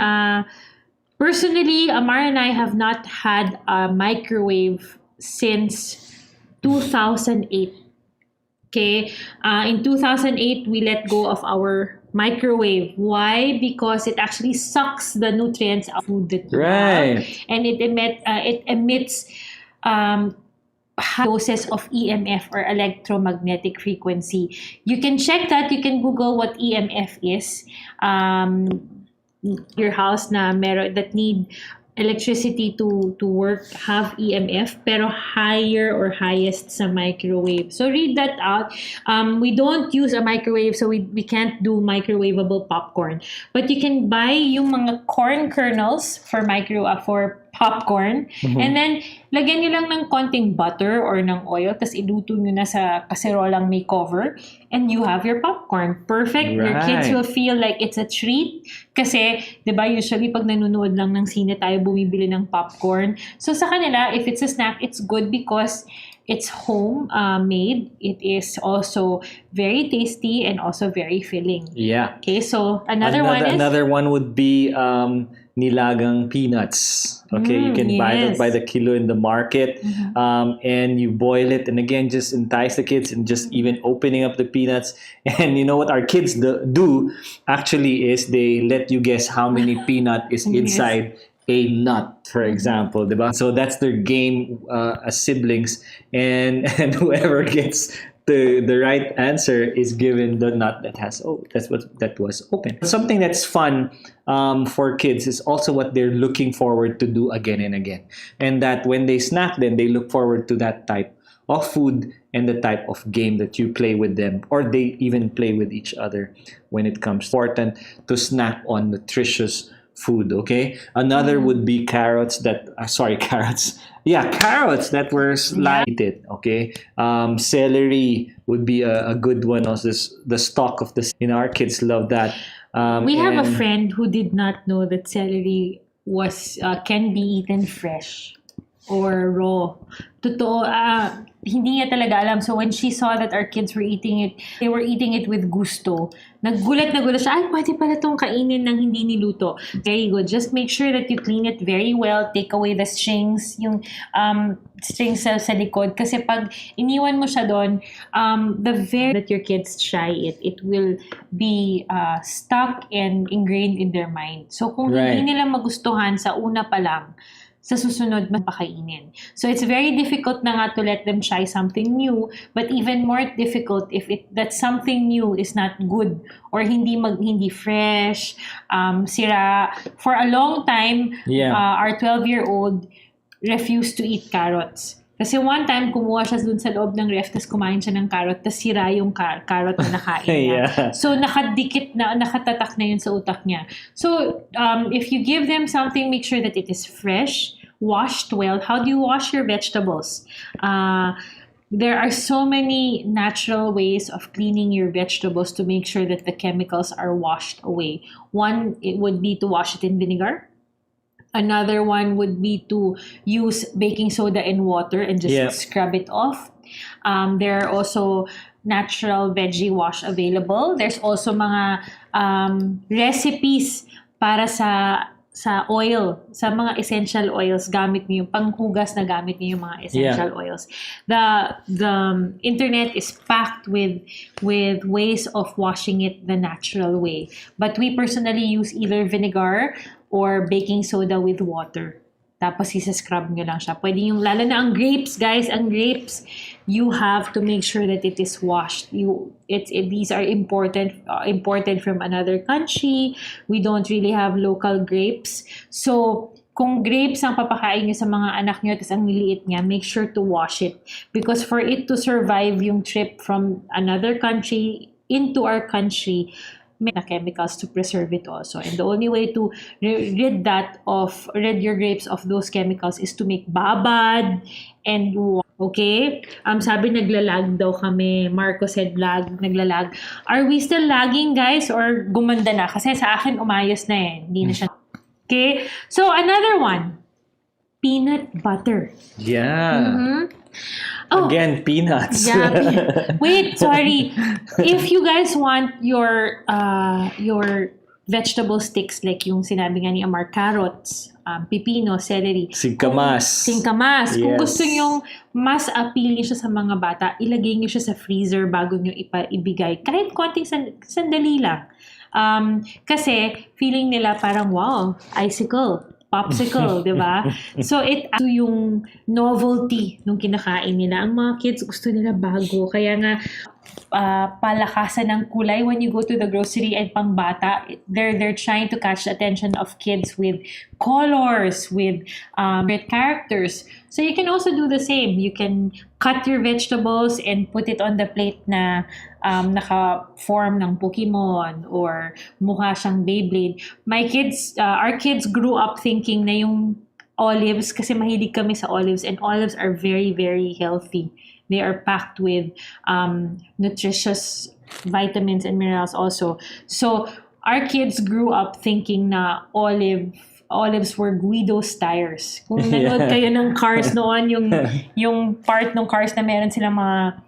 personally, Amar and I have not had a microwave since 2008. Okay? In 2008, we let go of our microwave. Why? Because it actually sucks the nutrients out of food that you have. And it emits high doses of EMF or electromagnetic frequency. You can check that. You can Google what EMF is. Your house na that need electricity to work have EMF pero higher or highest sa microwave. So read that out. We don't use a microwave, so we can't do microwavable popcorn. But you can buy yung mga corn kernels for popcorn. And then, lagyan nyo lang ng konting butter or ng oil, tapos iluto nyo na sa kaserolang may cover, and you have your popcorn. Perfect. Your kids Right. will feel like it's a treat. Kasi, di ba, usually pag nanonood lang ng sine tayo, bumibili ng popcorn. So, sa kanila, if it's a snack, it's good because it's home made. It is also very tasty and also very filling. Yeah. Okay, so another one is... Another one would be nilagang peanuts. Okay, you can buy that yes. by the kilo in the market, and you boil it, and again, just entice the kids, and just even opening up the peanuts. And you know what our kids do actually is they let you guess how many peanut is inside a nut, for example, diba? So that's their game as siblings, and whoever gets the right answer is given the nut that was open. Something that's fun for kids is also what they're looking forward to do again and again, and that when they snack, then they look forward to that type of food and the type of game that you play with them, or they even play with each other when it comes. Important to snack on nutritious food. Okay, another would be carrots carrots. Yeah, carrots that were sliced. Okay, celery would be a good one. Also, the stalk of our kids love that. We have a friend who did not know that celery was can be eaten fresh or raw. Totoo, hindi niya talaga alam. So when she saw that our kids were eating it, they were eating it with gusto. Nagulat siya, ay, pwede pala itong kainin ng hindi niluto. Very good. Just make sure that you clean it very well. Take away the strings, yung strings sa likod. Kasi pag iniwan mo siya doon, the very that your kids try it will be stuck and ingrained in their mind. So kung hindi nila magustuhan sa una pa lang, sa susunod mapakainin. So it's very difficult na nga to let them try something new, but even more difficult if that something new is not good or hindi fresh, sira. For a long time, our 12-year-old refused to eat carrots. Kasi one time, kumuha siya dun sa loob ng ref, tas kumain siya ng carrot, tas sira yung carrot na nakain niya. So, nakatatak na yun sa utak niya. So, if you give them something, make sure that it is fresh, washed well. How do you wash your vegetables? There are so many natural ways of cleaning your vegetables to make sure that the chemicals are washed away. One, it would be to wash it in vinegar. Another one would be to use baking soda and water and just scrub it off. There are also natural veggie wash available. There's also mga recipes para sa oil, sa mga essential oils, gamit niyo yung panghugas na gamit niyo yung mga essential oils. The internet is packed with ways of washing it the natural way. But we personally use either vinegar or baking soda with water. Tapos isa-scrub nyo lang siya. Pwede yung, lalo na ang grapes, guys, you have to make sure that it is washed. These are imported from another country. We don't really have local grapes. So, kung grapes ang papakain nyo sa mga anak nyo, tapos ang liliit niya, make sure to wash it. Because for it to survive yung trip from another country into our country, may chemicals to preserve it also. And the only way to rid your grapes of those chemicals is to make babad and okay? Sabi naglalag daw kami. Marco said naglalag. Are we still lagging, guys? Or gumanda na? Kasi sa akin umayos na eh. Hindi na siya. Okay? So another one. Peanut butter. Yeah. Again, peanuts. Yeah. Wait, sorry. If you guys want your vegetable sticks, like yung sinabi nga ni Amar, carrots, pipino, celery. Singkamas. Yes. Kung gusto nyong mas appealing siya sa mga bata, ilagay nyo siya sa freezer bago nyo ibigay. Kahit konting sandali lang. Kasi feeling nila parang, wow, icicle. Popsicle, di ba? So, yung novelty nung kinakain nila. Ang mga kids gusto nila bago. Kaya nga, palakasan ng kulay when you go to the grocery and pangbata, they're trying to catch the attention of kids with colors, with characters. So, you can also do the same. You can cut your vegetables and put it on the plate na naka-form ng Pokemon or mukha siyang Beyblade. Our kids grew up thinking na yung olives kasi mahilig kami sa olives, and olives are very, very healthy. They are packed with nutritious vitamins and minerals also. So our kids grew up thinking na olives were Guido's tires. Kung nanood kayo ng Cars noon, yung part ng Cars na meron silang mga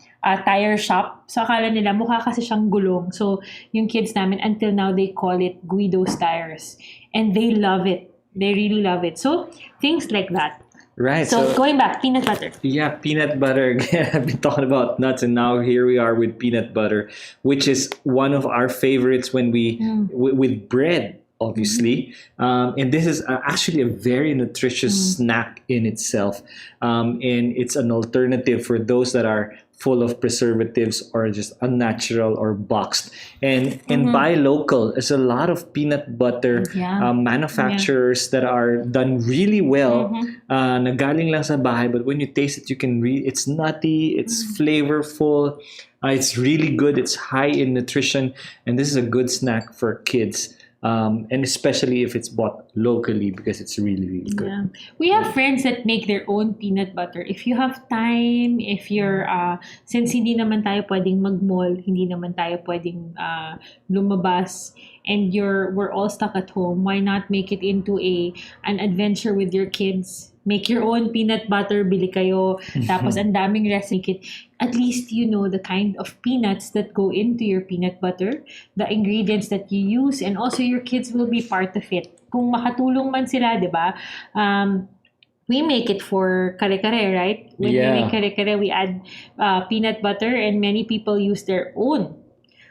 tire shop, so akala nila mukha kasi siyang gulong. So yung kids namin, until now, they call it Guido's tires. And they love it. They really love it. So things like that. Right. So going back, peanut butter. Yeah, peanut butter. Again, I've been talking about nuts, and now here we are with peanut butter, which is one of our favorites when with bread, obviously. And this is actually a very nutritious snack in itself. And it's an alternative for those that are full of preservatives or just unnatural or boxed. And buy local. There's a lot of peanut butter manufacturers that are done really well. Nagaling lang sa bahay, but when you taste it, you can it's nutty, it's flavorful, it's really good, it's high in nutrition, and this is a good snack for kids. And especially if it's bought locally, because it's really, really good. Yeah. We have friends that make their own peanut butter. If you have time, if you're, since hindi naman tayo pwedeng mag-mall, hindi naman tayo pwedeng lumabas, and we're all stuck at home, why not make it into an adventure with your kids? Make your own peanut butter, bili kayo, tapos ang daming recipe. At least you know the kind of peanuts that go into your peanut butter, the ingredients that you use, and also your kids will be part of it. Kung makatulong man sila, di ba? We make it for kare-kare, right? When we make kare-kare, we add peanut butter, and many people use their own.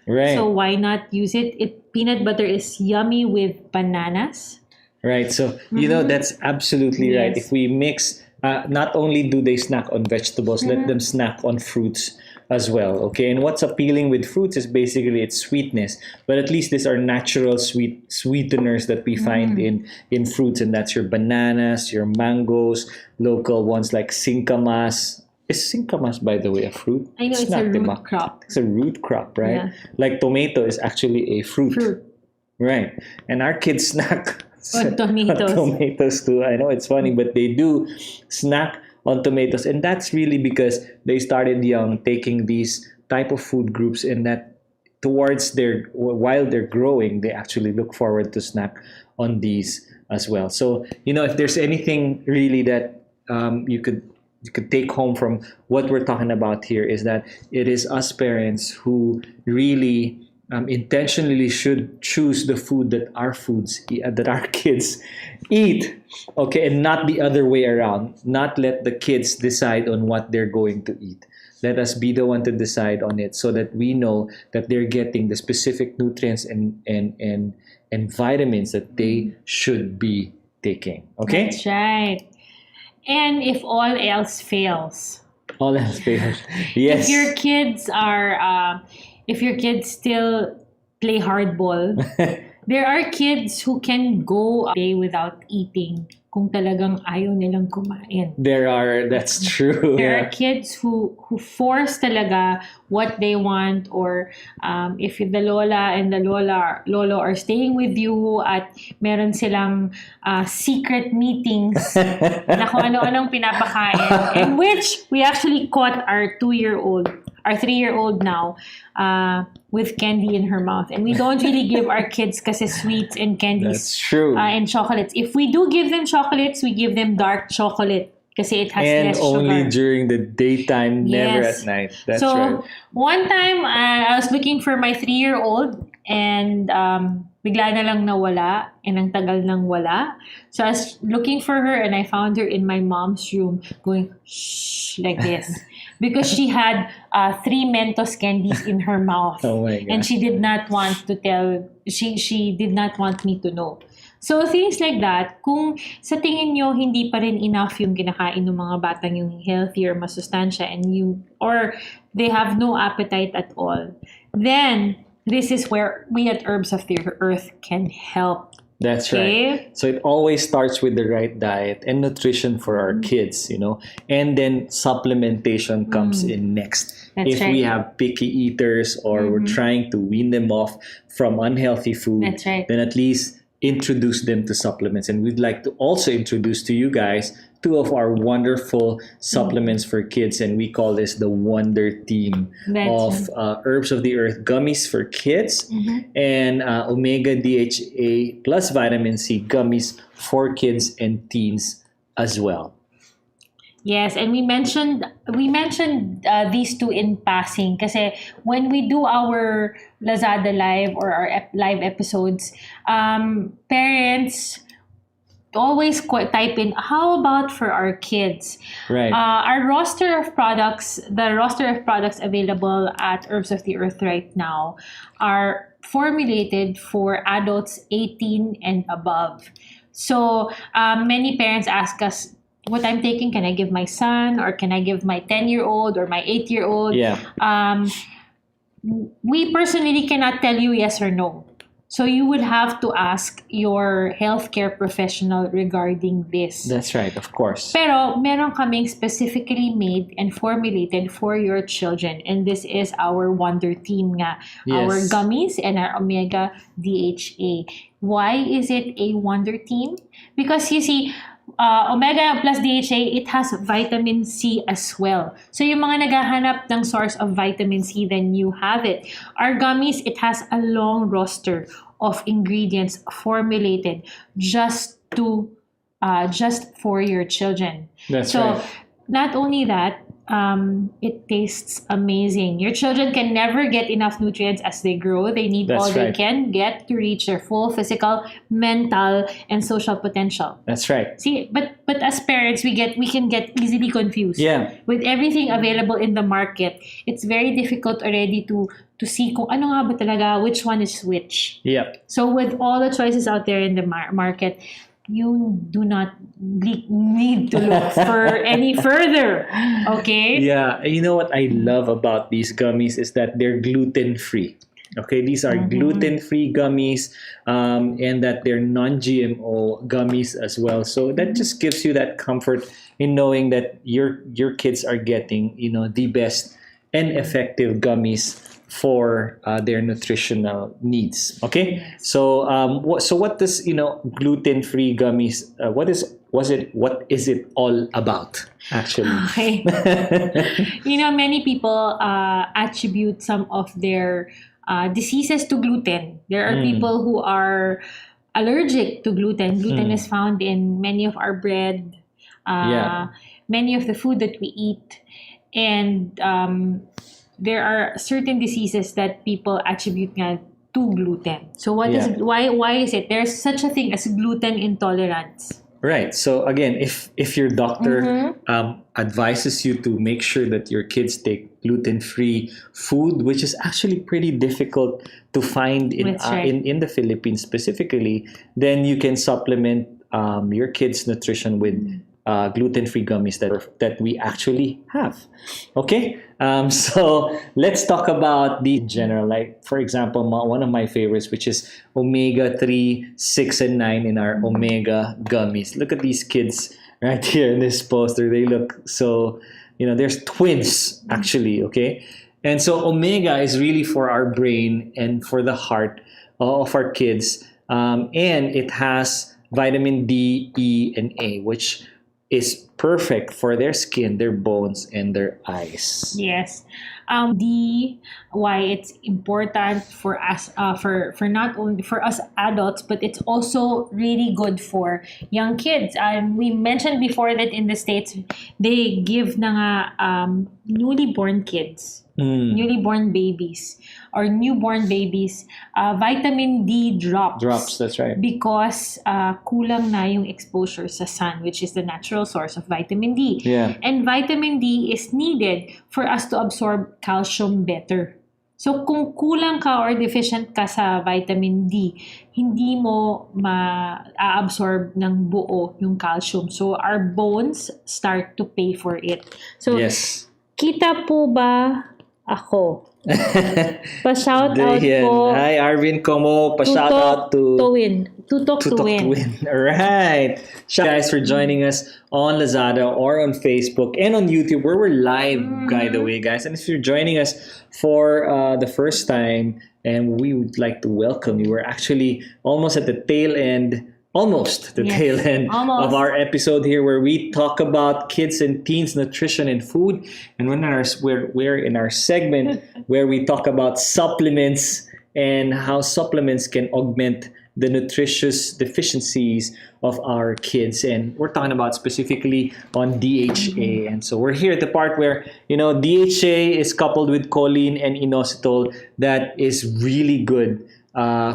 Right. So why not use it? Peanut butter is yummy with bananas. Right. So, you know, that's absolutely right. If we mix, not only do they snack on vegetables, let them snack on fruits as well. Okay. And what's appealing with fruits is basically its sweetness, but at least these are natural sweeteners that we find in fruits. And that's your bananas, your mangoes, local ones like sinkamas. Is sinkamas, by the way, a fruit? I know, it's a root crop. It's a root crop, right? Yeah. Like tomato is actually a fruit. Right. And our kids snack on tomatoes. Tomatoes too. I know it's funny, but they do snack on tomatoes. And that's really because they started young taking these type of food groups, and that while they're growing, they actually look forward to snack on these as well. So, you know, if there's anything really that you could take home from what we're talking about here, is that it is us parents who really intentionally should choose the food that our kids eat, okay, and not the other way around. Not let the kids decide on what they're going to eat. Let us be the one to decide on it, so that we know that they're getting the specific nutrients and vitamins that they should be taking. Okay, that's right. And if all else fails, yes. If your kids still play hardball, there are kids who can go a day without eating kung talagang ayaw nilang kumain. That's true. There are kids who force talaga what they want, or if the lola and the lolo are staying with you at meron silang secret meetings na kung ano-anong pinapakain, in which we actually caught our 3-year-old now, with candy in her mouth. And we don't really give our kids kasi sweets and candies. That's true. And chocolates. If we do give them chocolates, we give them dark chocolate kasi it has less sugar. And only during the daytime, never at night. That's right. One time, I was looking for my 3-year-old, and bigla na lang nawala, and ang tagal nang wala. So I was looking for her, and I found her in my mom's room going shh like this. Because she had 3 Mentos candies in her mouth. Oh my God. And she did not want to tell, she did not want me to know. So things like that, kung sa tingin nyo hindi pa rin enough yung kinakain ng mga batang yung healthy or masustansya, or they have no appetite at all, then this is where we at Herbs of the Earth can help. That's right. So it always starts with the right diet and nutrition for our kids, you know, and then supplementation comes in next. That's if right. we have picky eaters, or we're trying to wean them off from unhealthy food, That's right. then at least introduce them to supplements. And we'd like to also introduce to you guys two of our wonderful supplements for kids. And we call this the Wonder Team of Herbs of the Earth Gummies for kids and Omega DHA plus Vitamin C Gummies for kids and teens as well. Yes, and we mentioned these two in passing kasi when we do our Lazada live or our live episodes, parents always type in, how about for our kids? Right. Our the roster of products available at Herbs of the Earth right now are formulated for adults 18 and above. So many parents ask us, what I'm taking, can I give my son or can I give my 10-year-old or my 8-year-old? Yeah. We personally cannot tell you yes or no. So you would have to ask your healthcare professional regarding this. That's right, of course. Pero meron kaming specifically made and formulated for your children. And this is our Wonder Team nga. Yes. Our gummies and our Omega DHA. Why is it a Wonder Team? Because you see, Omega plus DHA, it has vitamin C as well. So yung mga naghahanap ng source of vitamin C, then you have it. Our gummies, it has a long roster of ingredients formulated just for your children. That's so right. Not only that, it tastes amazing. Your children can never get enough nutrients as they grow. They need That's all they right. can get to reach their full physical, mental, and social potential. That's right. See, but as parents, we can get easily confused. Yeah. With everything available in the market, it's very difficult already to see kung ano nga ba talaga, which one is which. Yeah. So with all the choices out there in the market, you do not need to look for any further. Okay? Yeah. You know what I love about these gummies is that they're gluten-free. Okay, these are gluten-free gummies and that they're non-GMO gummies as well. So that just gives you that comfort in knowing that your kids are getting, the best and effective gummies for their nutritional needs. Okay, so what does gluten-free gummies? What is it all about actually? Okay. Many people attribute some of their diseases to gluten. There are people who are allergic to gluten. Gluten is found in many of our bread, many of the food that we eat, and there are certain diseases that people attribute to gluten. So what is it? Why is it there's such a thing as gluten intolerance? Right. So again, if your doctor advises you to make sure that your kids take gluten-free food, which is actually pretty difficult to find in the Philippines specifically, then you can supplement your kids' nutrition with gluten-free gummies that we actually have. Okay, so let's talk about the general. Like for example, one of my favorites, which is omega-3, 6, and 9 in our omega gummies. Look at these kids right here in this poster. They look so, there's twins actually. Okay, and so omega is really for our brain and for the heart of our kids, and it has vitamin D, E, and A, which is perfect for their skin, their bones, and their eyes. Yes. Why it's important for us, for not only for us adults, but it's also really good for young kids. We mentioned before that in the States, they give na nga, newly born kids, newly born babies, or newborn babies, vitamin D drops. Drops, that's right. Because kulang na yung exposure sa sun, which is the natural source of vitamin D. Yeah. And vitamin D is needed for us to absorb calcium better. So kung kulang ka or deficient ka sa vitamin D, hindi mo ma-absorb ng buo yung calcium. So our bones start to pay for it. So yes. Kita po ba Ako. Pa-shout out Dayan. po. Hi, Arvin Como. Pa-shout out to Tutok to win. All right. Shout out guys for joining us on Lazada or on Facebook and on YouTube where we're live, by the way, guys. And if you're joining us for the first time, and we would like to welcome you. We're actually almost at the tail end. Almost the tail end of our episode here where we talk about kids and teens nutrition and food. And we're in our segment where we talk about supplements and how supplements can augment the nutritious deficiencies of our kids. And we're talking about specifically on DHA. And so we're here at the part where, DHA is coupled with choline and inositol that is really good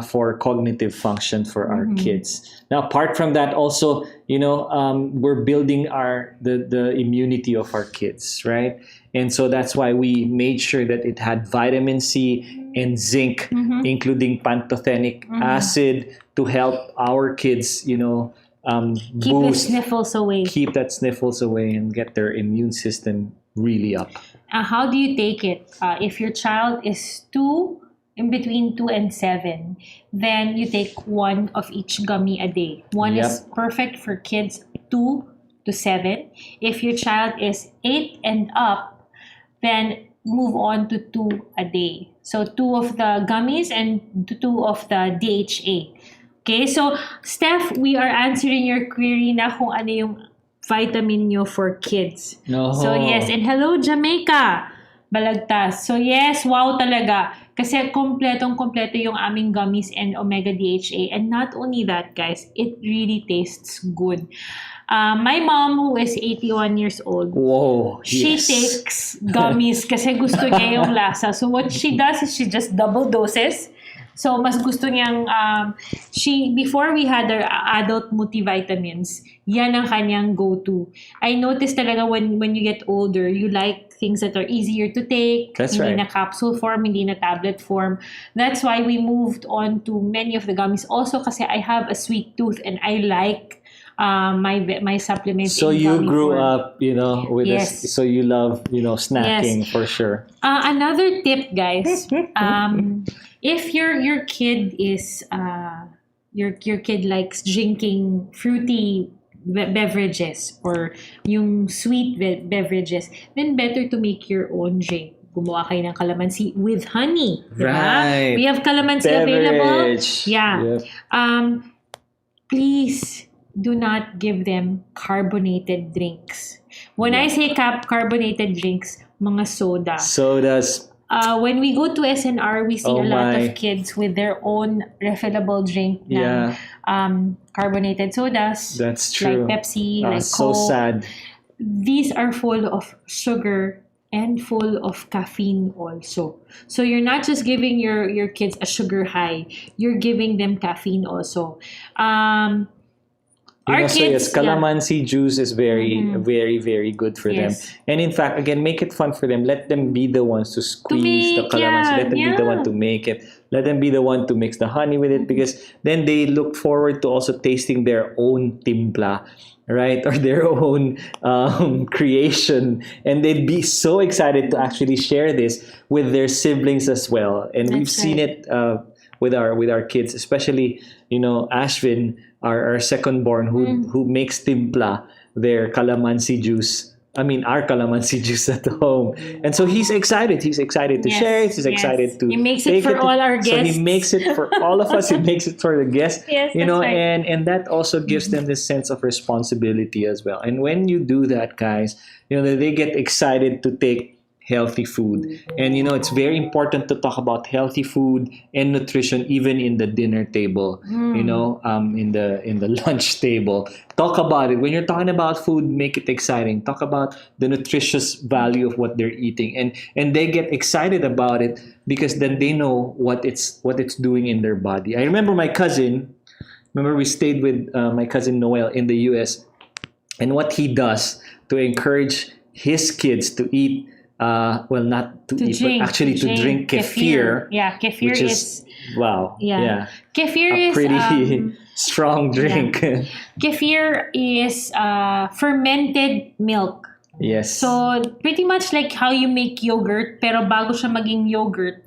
for cognitive function for our kids. Now, apart from that, also, we're building the immunity of our kids, right? And so that's why we made sure that it had vitamin C and zinc, including pantothenic acid, to help our kids, keep the sniffles away. Keep that sniffles away and get their immune system really up. How do you take it? If your child is in between 2 and 7, then you take one of each gummy a day. One is perfect for kids 2 to 7. If your child is 8 and up, then move on to 2 a day. So 2 of the gummies and 2 of the DHA. Okay, so Steph, we are answering your query na kung ano yung vitamin nyo for kids. So yes, and hello Jamaica! Balagtas. So yes, wow talaga. Kasi kompletong-kompleto yung aming gummies and Omega DHA. And not only that, guys, it really tastes good. My mom, who is 81 years old, she takes gummies kasi gusto niya yung lasa. So what she does is she just double doses. So mas gusto niyang, before we had our adult multivitamins, yan ang kanyang go-to. I noticed talaga when you get older, you like things that are easier to take. That's hindi right. na capsule form, hindi na tablet form. That's why we moved on to many of the gummies. Also kasi I have a sweet tooth and I like my supplements. So in you gummy grew form. up, with this. So you love, snacking for sure. Another tip, guys. If your kid is your kid likes drinking fruity beverages or yung sweet beverages, then better to make your own drink. Gumawa kayo ng calamansi with honey. Right. We have calamansi available. Yeah. Yep. Please do not give them carbonated drinks. When I say carbonated drinks, mga soda. Sodas. When we go to SNR, we see a lot of kids with their own refillable drink na carbonated sodas. That's true. Like Pepsi, like so Coke. sad. These are full of sugar and full of caffeine also. So you're not just giving your kids a sugar high, you're giving them caffeine also. Calamansi juice is very, very, very good for them. And in fact, again, make it fun for them. Let them be the ones to squeeze the calamansi. Let them be the one to make it. Let them be the one to mix the honey with it, because then they look forward to also tasting their own timpla, right? Or their own creation. And they'd be so excited to actually share this with their siblings as well. And we've seen it with our kids, especially, Ashvin, our second born, who makes timpla, their calamansi juice. Our calamansi juice at home. And so he's excited. He's excited to share it. He's excited to. He makes it for all our guests. So he makes it for all of us. He makes it for the guests. Yes, that's right. And that also gives them this sense of responsibility as well. And when you do that, guys, they get excited to take healthy food. And it's very important to talk about healthy food and nutrition even in the dinner table, in the lunch table. Talk about it. When you're talking about food, make it exciting. Talk about the nutritious value of what they're eating. And they get excited about it because then they know what it's doing in their body. I remember my cousin, we stayed with my cousin Noel in the US, and what he does to encourage his kids to eat not to eat, but actually to drink kefir. Yeah, kefir which is wow. Yeah. Kefir is pretty strong drink. Yeah. Kefir is fermented milk. Yes. So, pretty much like how you make yogurt, pero bago siya maging yogurt,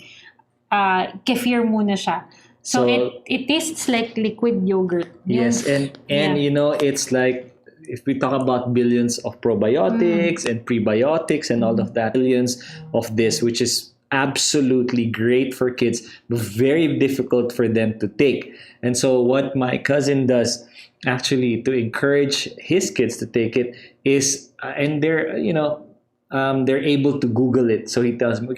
kefir muna siya. So, So- it tastes like liquid yogurt. Yes, and Yeah. you know, it's like if we talk about billions of probiotics and prebiotics and all of that, billions of this, which is absolutely great for kids, but very difficult for them to take. And so, what my cousin does actually to encourage his kids to take it is, and they're they're able to Google it. So he tells me,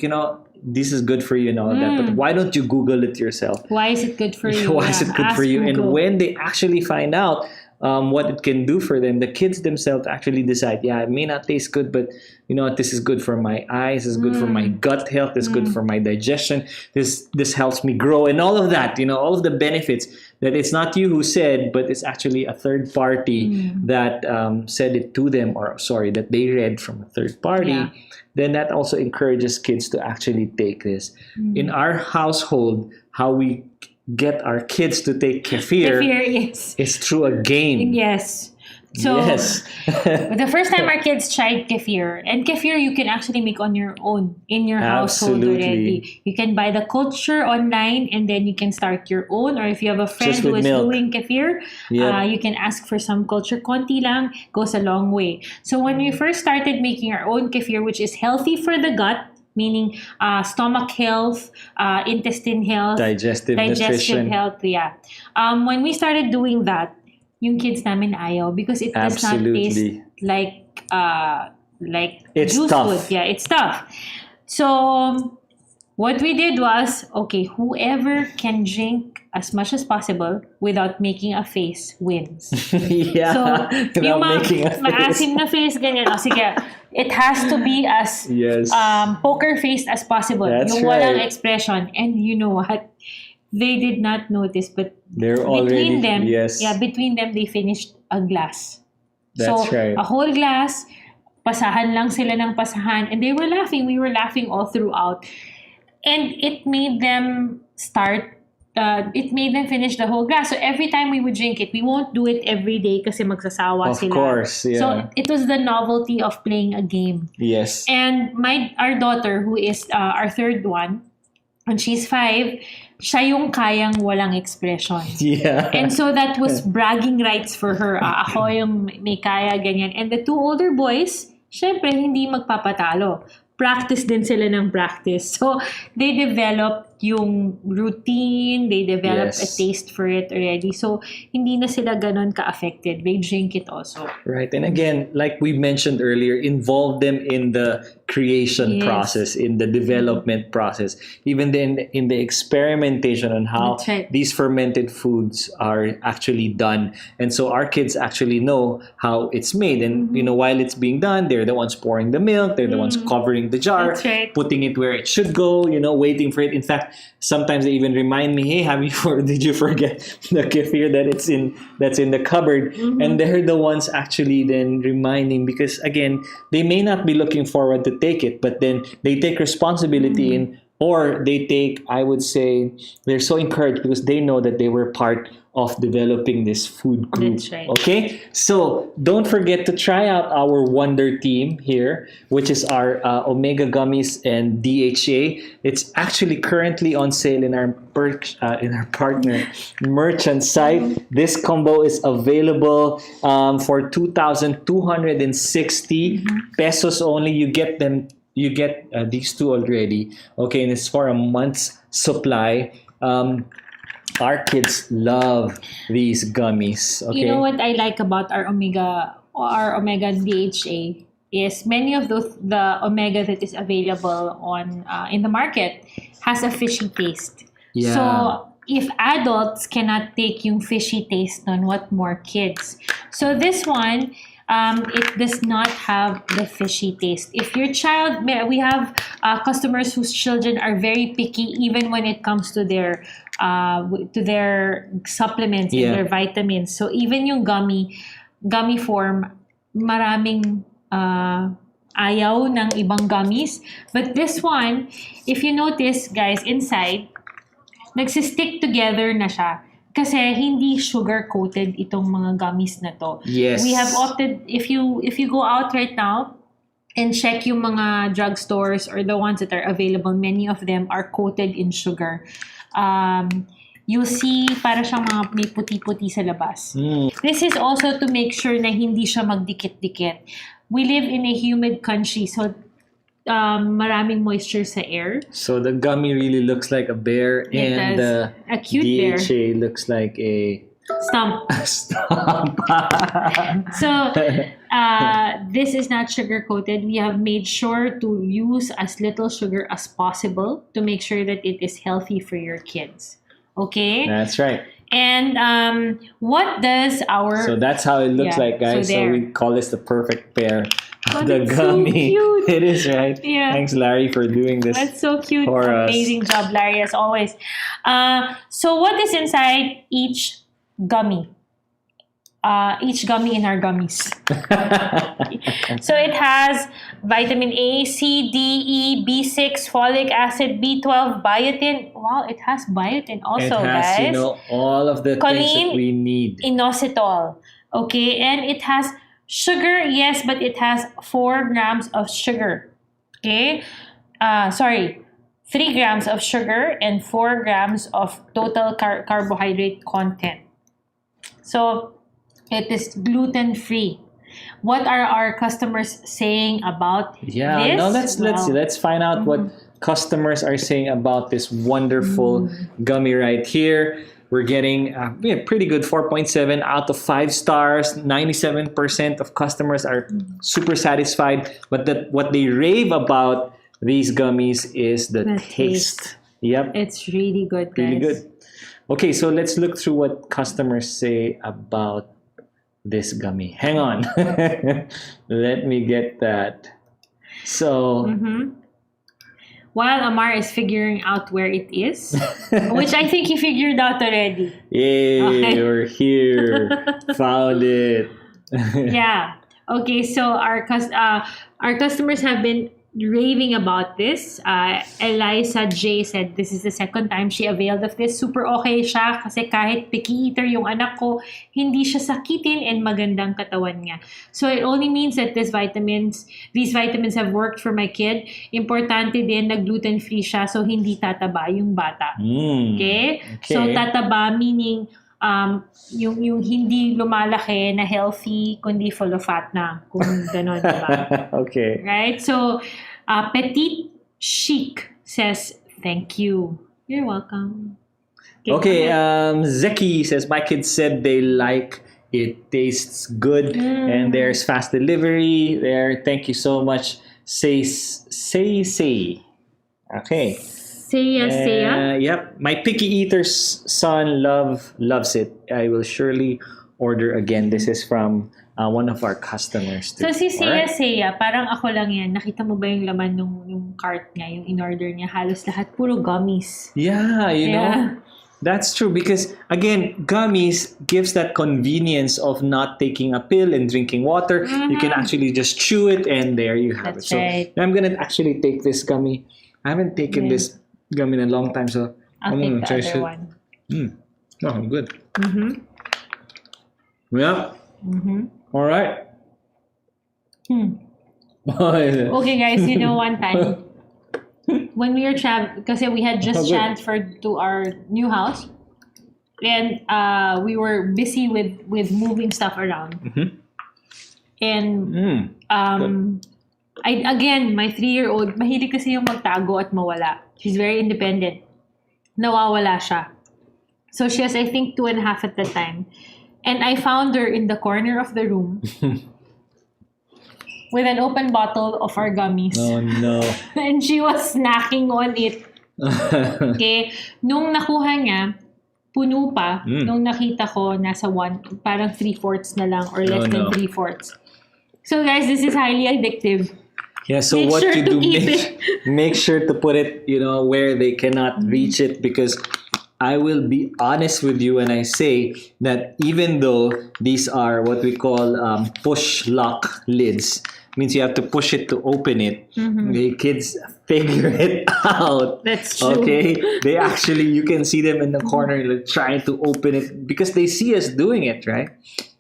this is good for you and all that, but why don't you Google it yourself? Why is it good for you? Why is it good Ask for you? Google. And when they actually find out what it can do for them, the kids themselves actually decide, yeah, it may not taste good, but you know what, this is good for my eyes, this is good for my gut health, this is good for my digestion, this helps me grow, and all of that, all of the benefits that it's not you who said, but it's actually a third party that said it to them, or sorry, that they read from a third party. Yeah. Then that also encourages kids to actually take this. In our household, how we get our kids to take kefir Yes. is through a game. Yes. So Yes. the first time our kids tried kefir, and kefir you can actually make on your own in your household Absolutely. already. You can buy the culture online and then you can start your own. Or if you have a friend Just who with is milk. doing kefir, Yep. you can ask for some culture. Konti lang goes a long way. So when we first started making our own kefir, which is healthy for the gut, meaning stomach health, intestine health, Digestive nutrition. health, yeah. When we started doing that, yung kids namin ayaw because it does not Absolutely. taste like It's juice tough. would. Yeah, it's tough. So what we did was, okay, whoever can drink as much as possible without making a face wins. Yeah. So, Without yung making a face. maasim na face, ganyan. O, sige, it has to be as Yes. poker faced as possible. That's yung walang right. expression. And you know what? They did not notice, but They're already, between them, yes. between them, they finished a glass. That's so, right. a whole glass, pasahan lang sila ng pasahan. And they were laughing. We were laughing all throughout. And it made them it made them finish the whole glass. So every time we would drink it, we won't do it every day kasi magsasawa Of sila. course, yeah. So it was the novelty of playing a game. Yes. And our daughter, who is our third one, and she's 5, siya yung kayang walang expression. Yeah. And so that was bragging rights for her. Ako yung may kaya, ganyan. And the 2 older boys, syempre, hindi magpapatalo. Practice din sila ng practice. So, they developed yung routine, they developed Yes. a taste for it already. So, hindi na sila ganon ka-affected. They drink it also. Right. And again, like we mentioned earlier, involve them in the creation Yes. process, in the development process, even then in the experimentation on how That's right. these fermented foods are actually done. And so our kids actually know how it's made. And while it's being done, they're the ones pouring the milk, they're the ones covering the jar, That's right. putting it where it should go, waiting for it. In fact, sometimes they even remind me, hey, did you forget the kefir that's in the cupboard? And they're the ones actually then reminding, because again, they may not be looking forward to take it, but then they take responsibility or they take, I would say, they're so encouraged because they know that they were part of developing this food group. That's right. Okay? So don't forget to try out our Wonder Team here, which is our Omega Gummies and DHA. It's actually currently on sale in our partner merchant site. This combo is available for 2,260 pesos only. You get these 2 already. Okay, and it's for a month's supply. Our kids love these gummies. Okay. You know what I like about our Omega DHA is many of the Omega that is available on in the market has a fishy taste. Yeah. So if adults cannot take yung fishy taste nun, what more kids? So this one, it does not have the fishy taste. If your child, we have customers whose children are very picky even when it comes to their supplements and their vitamins. So even yung gummy form, maraming ayaw ng ibang gummies. But this one, if you notice, guys, inside, nagsistick together na siya. Kasi hindi sugar-coated itong mga gummies na to. Yes. We have opted, if you go out right now, and check yung mga drugstores or the ones that are available, many of them are coated in sugar. You'll see para siyang mga may puti-puti sa labas. This is also to make sure na hindi siya magdikit-dikit. We live in a humid country, so maraming moisture sa air. So the gummy really looks like a bear, and the a cute bear. DHA looks like a Stump. stump. So this is not sugar coated. We have made sure to use as little sugar as possible to make sure that it is healthy for your kids. Okay? That's right. And what does our... So that's how it looks like, guys. So we call this the perfect pair. The gummy. So cute. It is, right? Yeah. Thanks, Larry, for doing this. That's so cute. For Amazing job, Larry, as always. So what is inside each gummy? Each gummy in our gummies. So it has vitamin A, C, D, E, B6, folic acid, B12, biotin. Wow, it has biotin also, it has, guys. all of the things that Choline, we need. Inositol. Okay, and it has sugar, yes, but it has 4 grams of sugar. Okay, 3 grams of sugar and 4 grams of total carbohydrate content. So it is gluten-free. What are our customers saying about this? Now let's find out what customers are saying about this wonderful gummy right here. We're getting a pretty good 4.7 out of 5 stars. 97% of customers are super satisfied. But what they rave about these gummies is the taste. Yep. It's really good, guys. Really good. Okay, so let's look through what customers say about this gummy. Hang on. Let me get that. So... While Amar is figuring out where it is, which I think he figured out already. Yay, we're here. Found it. Yeah. Okay, so our customers have been raving about this. Eliza J said this is the second time she availed of this. Super okay siya kasi kahit picky eater yung anak ko, hindi siya sakitin and magandang katawan niya. So it only means that these vitamins have worked for my kid. Importante din na gluten-free siya so hindi tataba yung bata. Okay? So tataba meaning yung hindi lumalaki na healthy kundi full of fat na kung gano'n, diba? Okay. Right? So Petite Chic says thank you. You're welcome. Okay, Zeki says my kids said they like it, tastes good, and there's fast delivery there. Thank you so much. Say. Okay. Saya. Yep. My picky eater's son loves it. I will surely order again. This is from one of our customers too. So si Saya, parang ako lang yan. Nakita mo ba yung laman yung cart niya, yung in-order niya? Halos lahat puro gummies. Yeah, you know. That's true because, again, gummies gives that convenience of not taking a pill and drinking water. You can actually just chew it and there you have it. So I'm going to actually take this gummy. I haven't taken this gummy in a long time, so I'll take the other one. Oh, good. Yeah. All right. Okay, guys, you know one time when we were traveling, because we had just transferred to our new house, and we were busy with moving stuff around. And again, my 3-year-old, mahilig kasi yung magtago at mawala. She's very independent. Nawawala siya. So she has, I think, 2.5 at the time. And I found her in the corner of the room with an open bottle of our gummies. Oh, no. And she was snacking on it. Okay? Nung nakuha niya, puno pa. Nung nakita ko, nasa parang 3/4 na lang or less than 3/4. So guys, this is highly addictive. Yeah, so Make what sure you to do, keep it. make sure to put it, where they cannot reach it, because I will be honest with you when I say that even though these are what we call push lock lids, means you have to push it to open it. The kids figure it out. That's true. Okay, they actually, you can see them in the corner like, trying to open it because they see us doing it, right?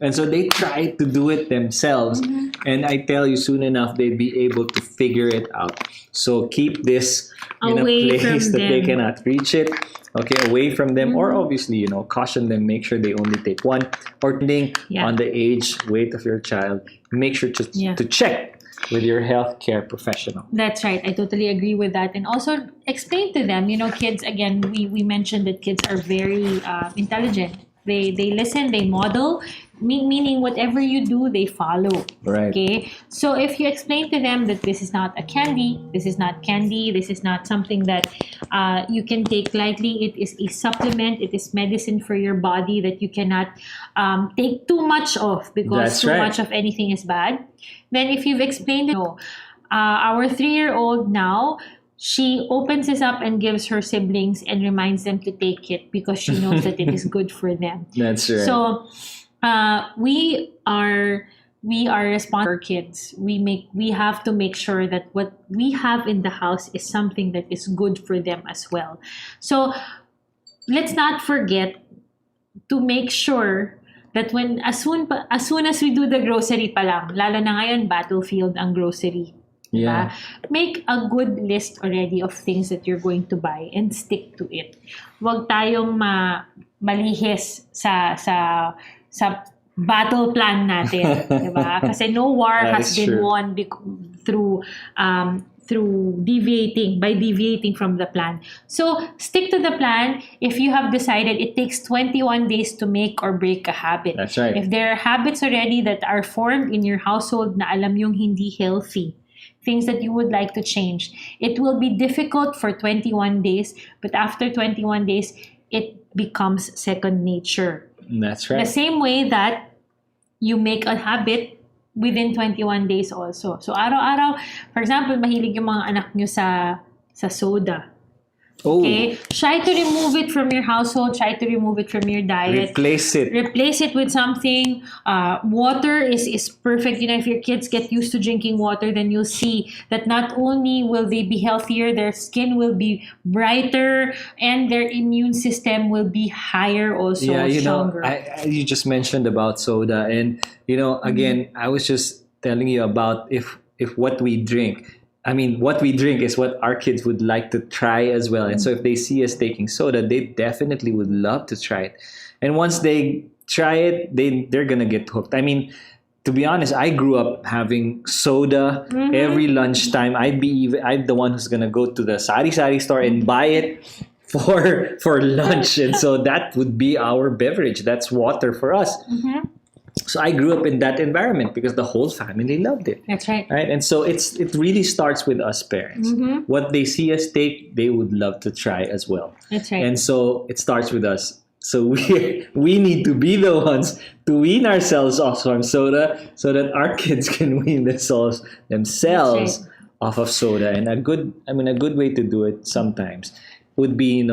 And so they try to do it themselves. And I tell you, soon enough they'd be able to figure it out. So keep this in Away a place from that they them. cannot reach it. Okay, away from them, or obviously, caution them. Make sure they only take one. Or depending Yeah. on the age, weight of your child, make sure to check with your healthcare professional. That's right. I totally agree with that. And also explain to them, kids, again, we mentioned that kids are very intelligent. They listen, they model, meaning whatever you do, they follow. Right. Okay. So if you explain to them that this is not a candy, this is not candy, this is not something that you can take lightly, it is a supplement, it is medicine for your body that you cannot take too much of because That's too right. much of anything is bad. Then if you've explained it, our 3-year-old now, she opens this up and gives her siblings and reminds them to take it because she knows that it is good for them. That's right. So we are responsible for kids. We have to make sure that what we have in the house is something that is good for them as well. So let's not forget to make sure that as soon as we do the grocery pa lang, lalo na ngayon battlefield ang grocery. Yeah. Make a good list already of things that you're going to buy and stick to it. Huwag tayong malihis sa battle plan natin, 'di ba? Kasi no war That has is been true. won through deviating from the plan. So stick to the plan. If you have decided it takes 21 days to make or break a habit. That's right. If there are habits already that are formed in your household na alam yung hindi healthy, things that you would like to change, it will be difficult for 21 days, but after 21 days, it becomes second nature. That's The right. same way that you make a habit within 21 days also. So araw-araw, for example, mahilig yung mga anak nyo sa soda. Oh, Okay? Try to remove it from your household. Try to remove it from your diet. replace it. Replace it with something. Water is perfect. If your kids get used to drinking water, then you'll see that not only will they be healthier, their skin will be brighter, and their immune system will be higher also, Yeah, stronger. you just mentioned about soda, and again, I was just telling you about if what we drink. I mean, what we drink is what our kids would like to try as well. And so if they see us taking soda, they definitely would love to try it. And once they try it, they're gonna get hooked. I mean, to be honest, I grew up having soda every lunchtime. I'm the one who's gonna go to the sari store and buy it for lunch. And so that would be our beverage. That's water for us. So I grew up in that environment because the whole family loved it. That's right. Right? And so it really starts with us parents. What they see us take, they would love to try as well. That's right. And so it starts with us. So we need to be the ones to wean ourselves off from soda so that our kids can wean themselves That's right. off of soda. And a good way to do it sometimes would be,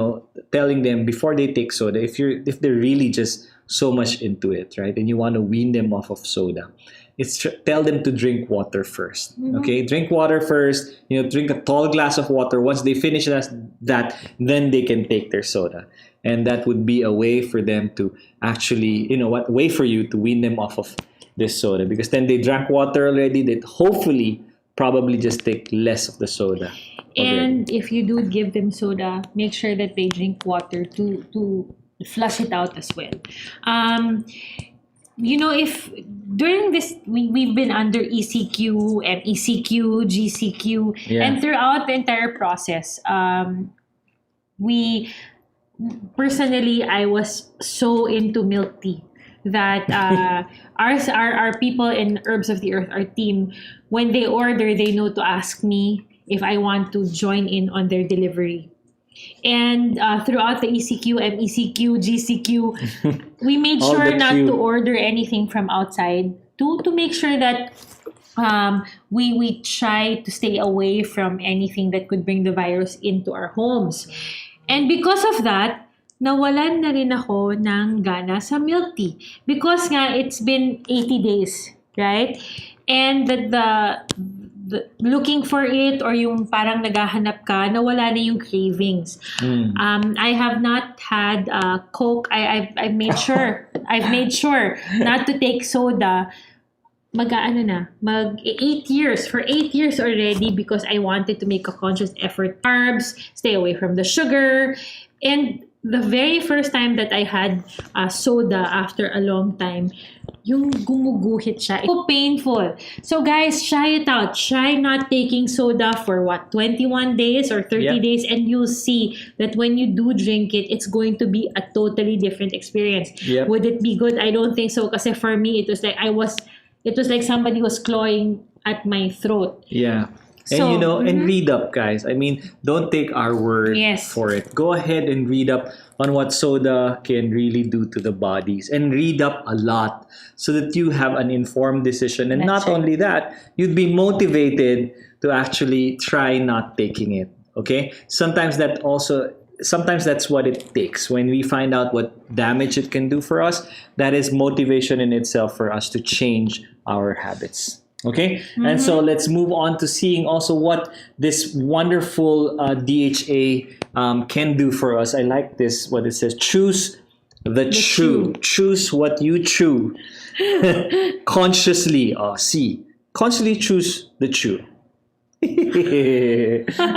telling them before they take soda, if they're really just so much into it, right? And you want to wean them off of soda. Tell them to drink water first. Okay, drink water first. Drink a tall glass of water. Once they finish that, then they can take their soda, and that would be a way for them to actually, way for you to wean them off of this soda, because then they drank water already. They'd hopefully probably just take less of the soda. And if you do give them soda, make sure that they drink water to flush it out as well. If during this, we've been under ECQ, MECQ, GCQ, and throughout the entire process, personally, I was so into milk tea that our people in Herbs of the Earth, our team, when they order, they know to ask me if I want to join in on their delivery. And throughout the ECQ, MECQ, GCQ, we made All sure the not queue. to order anything from outside to make sure that we try to stay away from anything that could bring the virus into our homes. And because of that, nawalan na rin ako ng gana sa milk tea. Because nga, it's been 80 days, right? And looking for it or yung parang naghahanap ka, nawala na yung cravings. I have not had Coke. I've made sure not to take soda. Mag 8 years. For 8 years already because I wanted to make a conscious effort. Carbs, stay away from the sugar. And the very first time that I had soda after a long time, yung gumuguhit siya. It's so painful. So guys, try it out. Try not taking soda for 21 days or 30 days and you'll see that when you do drink it, it's going to be a totally different experience. Would it be good? I don't think so. Kasi for me, it was like somebody was clawing at my throat. Yeah. And and read up, guys. I mean, don't take our word for it. Go ahead and read up on what soda can really do to the bodies and read up a lot so that you have an informed decision. And not only that, you'd be motivated to actually try not taking it. Okay? Sometimes that's what it takes. When we find out what damage it can do for us, that is motivation in itself for us to change our habits. Okay? And so let's move on to seeing also what this wonderful DHA can do for us. I like this, what it says. Choose the chew. Choose what you chew. Consciously. Consciously choose the chew.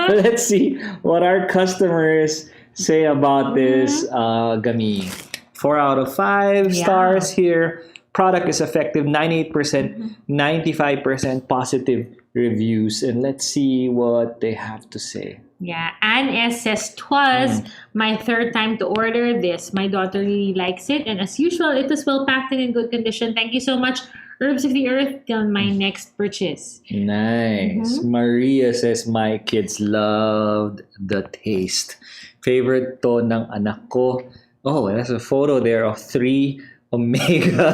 Let's see what our customers say about this gummy. 4 out of 5 stars here. Product is effective, 98%, 95% positive reviews. And let's see what they have to say. Yeah, Anne S says, "Twas my third time to order this. My daughter really likes it. And as usual, it was well packed and in good condition. Thank you so much, Herbs of the Earth, till my next purchase." Nice. Maria says, "My kids loved the taste. Favorite to ng anak ko." Oh, there's a photo there of 3 Omega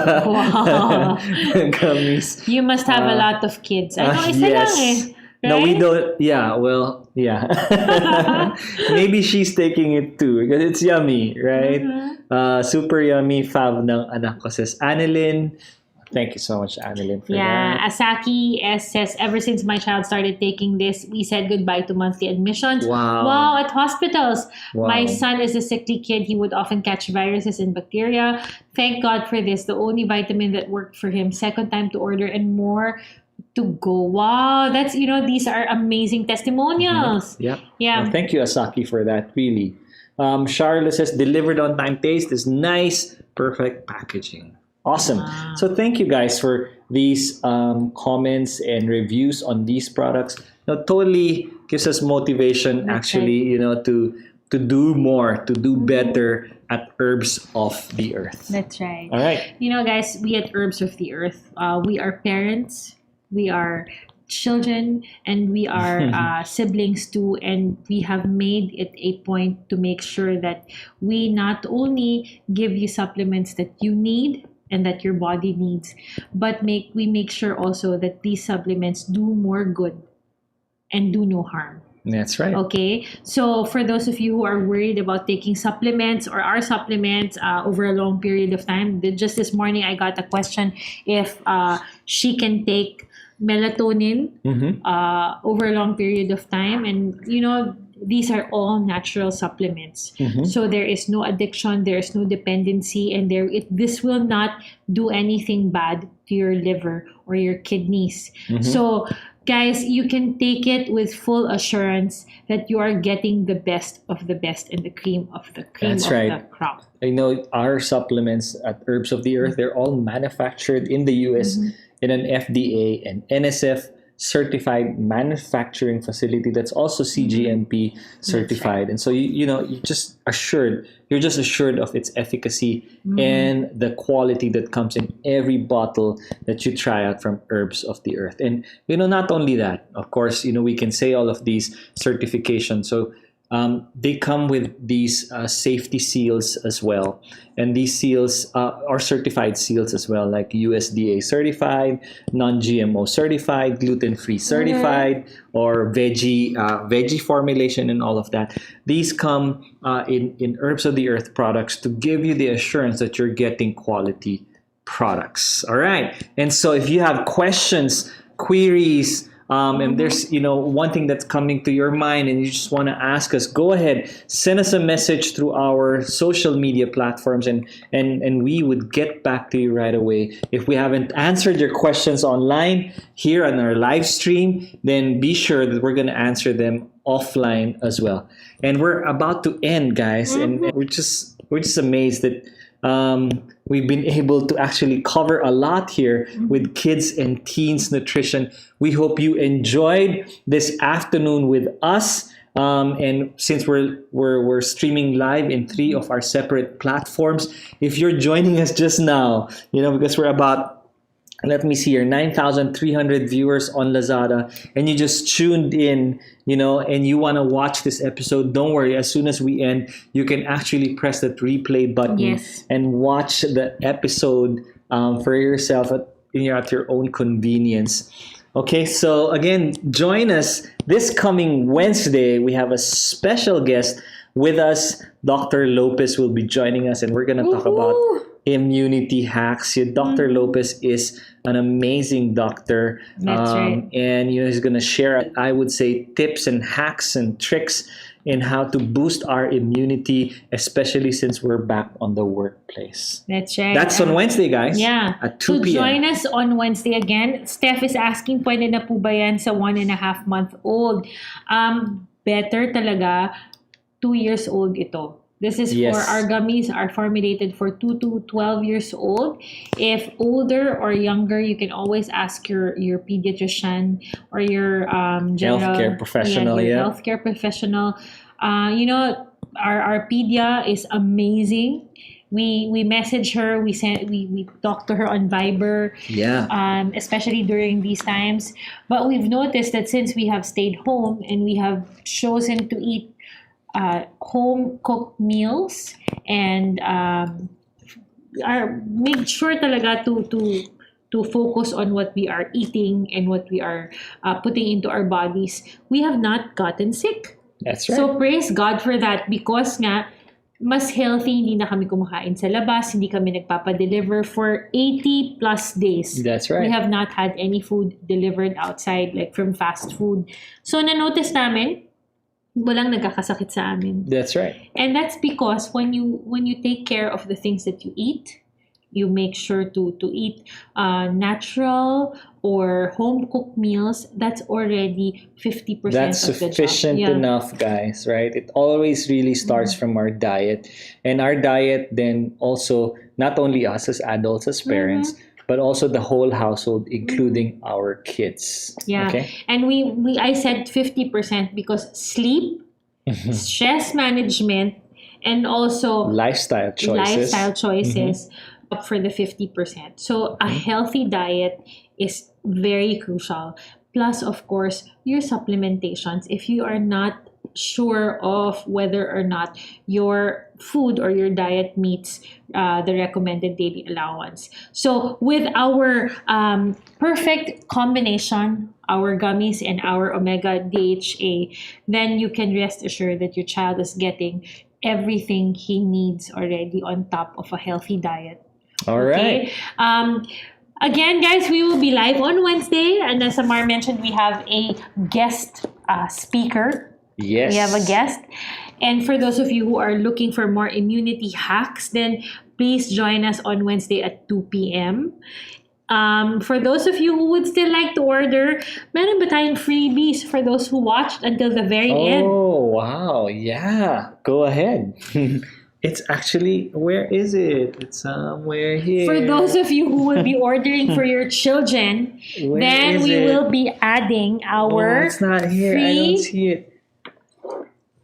gummies. You must have a lot of kids. I know, isa lang eh. Right? No, we don't. Yeah, well, yeah. Maybe she's taking it too because it's yummy, right? Super yummy. Fave ng anak ko, says Annalyn. Thank you so much, Annalyn, for that. Asaki S says, "Ever since my child started taking this, we said goodbye to monthly admissions." Wow. At hospitals. Wow. My son is a sickly kid. He would often catch viruses and bacteria. Thank God for this. The only vitamin that worked for him. Second time to order and more to go. Wow. That's, these are amazing testimonials. Yeah. Yeah. Well, thank you, Asaki, for that, really. Charlotte says, "Delivered on time, taste is nice, perfect packaging." Awesome. Wow. So thank you guys for these comments and reviews on these products. Totally gives us motivation actually, to do more, to do better at Herbs of the Earth. That's right. All right. Guys, we at Herbs of the Earth, we are parents, we are children, and we are siblings too, and we have made it a point to make sure that we not only give you supplements that you need and that your body needs, but we make sure also that these supplements do more good and do no harm. That's right. Okay, so for those of you who are worried about taking supplements or our supplements over a long period of time, just this morning I got a question if she can take melatonin over a long period of time, and these are all natural supplements. So there is no addiction, there is no dependency, and this will not do anything bad to your liver or your kidneys. So guys, you can take it with full assurance that you are getting the best of the best and the cream of the the crop. I know our supplements at Herbs of the Earth, they're all manufactured in the US in an FDA and NSF certified manufacturing facility that's also CGMP certified. And so you're just assured of its efficacy and the quality that comes in every bottle that you try out from Herbs of the Earth. And not only that, of course, we can say all of these certifications. So they come with these safety seals as well. And these seals are certified seals as well, like USDA certified, non-GMO certified, gluten-free certified, or veggie formulation and all of that. These come in Herbs of the Earth products to give you the assurance that you're getting quality products. All right. And so if you have questions, queries, and there's one thing that's coming to your mind and you just want to ask us, go ahead, send us a message through our social media platforms, and we would get back to you right away. If we haven't answered your questions online here on our live stream, then be sure that we're going to answer them offline as well. And we're about to end, guys, and we're just amazed that we've been able to actually cover a lot here with kids and teens nutrition. We hope you enjoyed this afternoon with us. And since we're streaming live in 3 of our separate platforms, if you're joining us just now, because we're about, let me see here, 9,300 viewers on Lazada, and you just tuned in, and you want to watch this episode, don't worry. As soon as we end, you can actually press that replay button and watch the episode for yourself at your own convenience. Okay, so again, join us this coming Wednesday. We have a special guest with us. Dr. Lopez will be joining us, and we're going to talk about immunity hacks. Dr. Lopez is an amazing doctor. That's right. And he's going to share, I would say, tips and hacks and tricks in how to boost our immunity, especially since we're back on the workplace. That's right. That's on Wednesday, guys. Yeah. At 2 p.m. So join us on Wednesday again. Steph is asking, pwede na po ba yan sa 1.5-month-old? Better talaga, 2 years old ito. This is for our gummies are formulated for 2 to 12 years old. If older or younger, you can always ask your pediatrician or your general healthcare professional. Healthcare professional. Our pedia is amazing. We message her. We talk to her on Viber. Yeah. Especially during these times. But we've noticed that since we have stayed home and we have chosen to eat home cooked meals and make sure talaga to focus on what we are eating and what we are putting into our bodies, we have not gotten sick. That's right. So praise God for that, because nga mas healthy, hindi na kami kumakain sa labas, hindi kami nagpapa-deliver for 80 plus days. That's right. We have not had any food delivered outside, like from fast food. So na-notice namin, walang nagkakasakit sa amin. That's right. And that's because when you take care of the things that you eat, you make sure to eat natural or home cooked meals. That's already 50% That's of the job. sufficient enough, guys, right? It always really starts from our diet. And our diet then also, not only us as adults, as parents, but also the whole household, including our kids. Yeah. Okay? And I said 50% because sleep, stress management, and also lifestyle choices up for the 50%. So a healthy diet is very crucial. Plus, of course, your supplementations. If you are not sure of whether or not your food or your diet meets the recommended daily allowance. So with our perfect combination, our gummies and our omega DHA, then you can rest assured that your child is getting everything he needs already on top of a healthy diet. All right. Again, guys, we will be live on Wednesday. And as Amar mentioned, we have a guest speaker. Yes. We have a guest. And for those of you who are looking for more immunity hacks, then please join us on Wednesday at 2 p.m. For those of you who would still like to order, meron ba tayong freebies for those who watched until the very end? Oh, wow. Yeah. Go ahead. It's actually, where is it? It's somewhere here. For those of you who will be ordering for your children, then we will be adding our it's not here. I don't see it.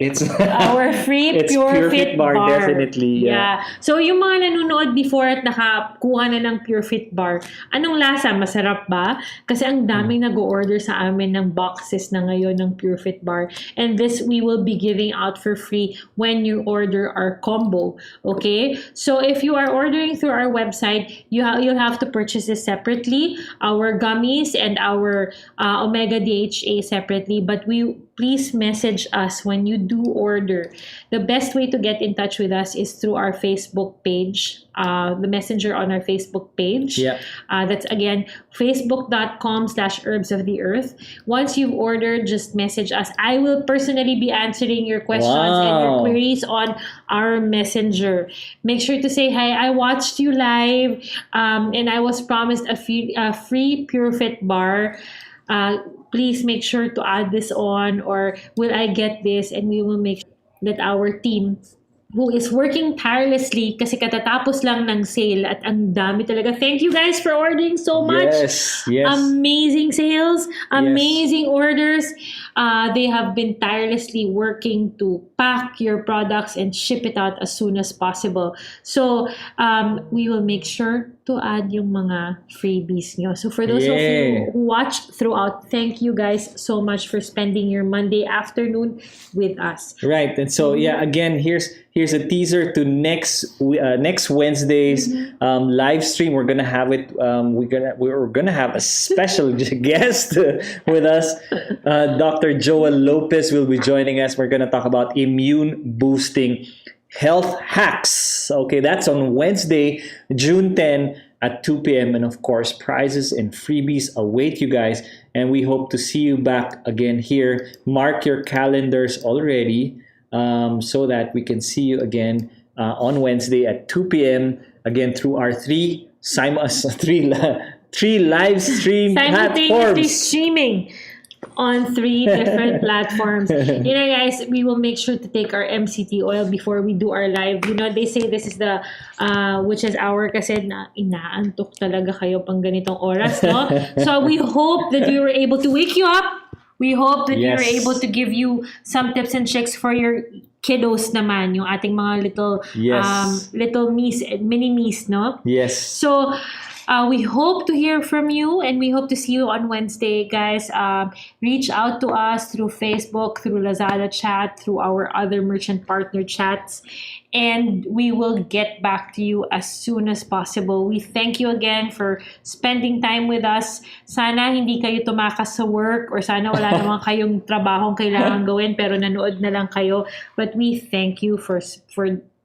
It's our free it's Pure Fit bar. Definitely. Yeah. So yung mga nanonood before at nakakuha na ng Pure Fit bar, anong lasa? Masarap ba? Kasi ang daming nag-order sa amin ng boxes na ngayon ng Pure Fit bar. And this we will be giving out for free when you order our combo. Okay? So if you are ordering through our website, you'll have to purchase this separately. Our gummies and our Omega DHA separately. But please message us when you do do order, the best way to get in touch with us is through our Facebook page, the messenger on our Facebook page. Yeah. That's again, facebook.com/herbs of the earth. Once you've ordered, just message us. I will personally be answering your questions and your Wow. queries on our messenger. Make sure to say, hi, I watched you live, and I was promised a free PureFit bar. Please make sure to add this on, or will I get this? And we will make sure that our team, who is working tirelessly kasi katatapos lang ng sale at ang dami talaga. Thank you guys for ordering so much. Yes, yes. Amazing sales, amazing orders. They have been tirelessly working to pack your products and ship it out as soon as possible. So, we will make sure to add yung mga freebies nyo. So for those of you who watched throughout, thank you guys so much for spending your Monday afternoon with us. Right, and so yeah, again, here's a teaser to next Wednesday's live stream. We're gonna have it. We're gonna have a special guest with us. Dr. Joel Lopez will be joining us. We're gonna talk about immune boosting health hacks. Okay, that's on Wednesday, June 10 at 2 p.m. And of course, prizes and freebies await you guys. And we hope to see you back again here. Mark your calendars already so that we can see you again on Wednesday at 2 p.m. Again, through our three live stream Simultaneously platforms. streaming on 3 different platforms. You know, guys, we will make sure to take our MCT oil before we do our live. You know, they say this is the witch's hour kasi na inaantok talaga kayo pang ganitong oras, no? So we hope that we were able to wake you up. We hope that we were able to give you some tips and tricks for your kiddos naman, yung ating mga little mini me's, no? Yes. So, we hope to hear from you, and we hope to see you on Wednesday, guys. Reach out to us through Facebook, through Lazada chat, through our other merchant partner chats, and we will get back to you as soon as possible. We thank you again for spending time with us. Sana hindi kayo tumakas sa work, or sana wala naman kayong trabahong kailangan gawin pero nanood na lang kayo. But we thank you for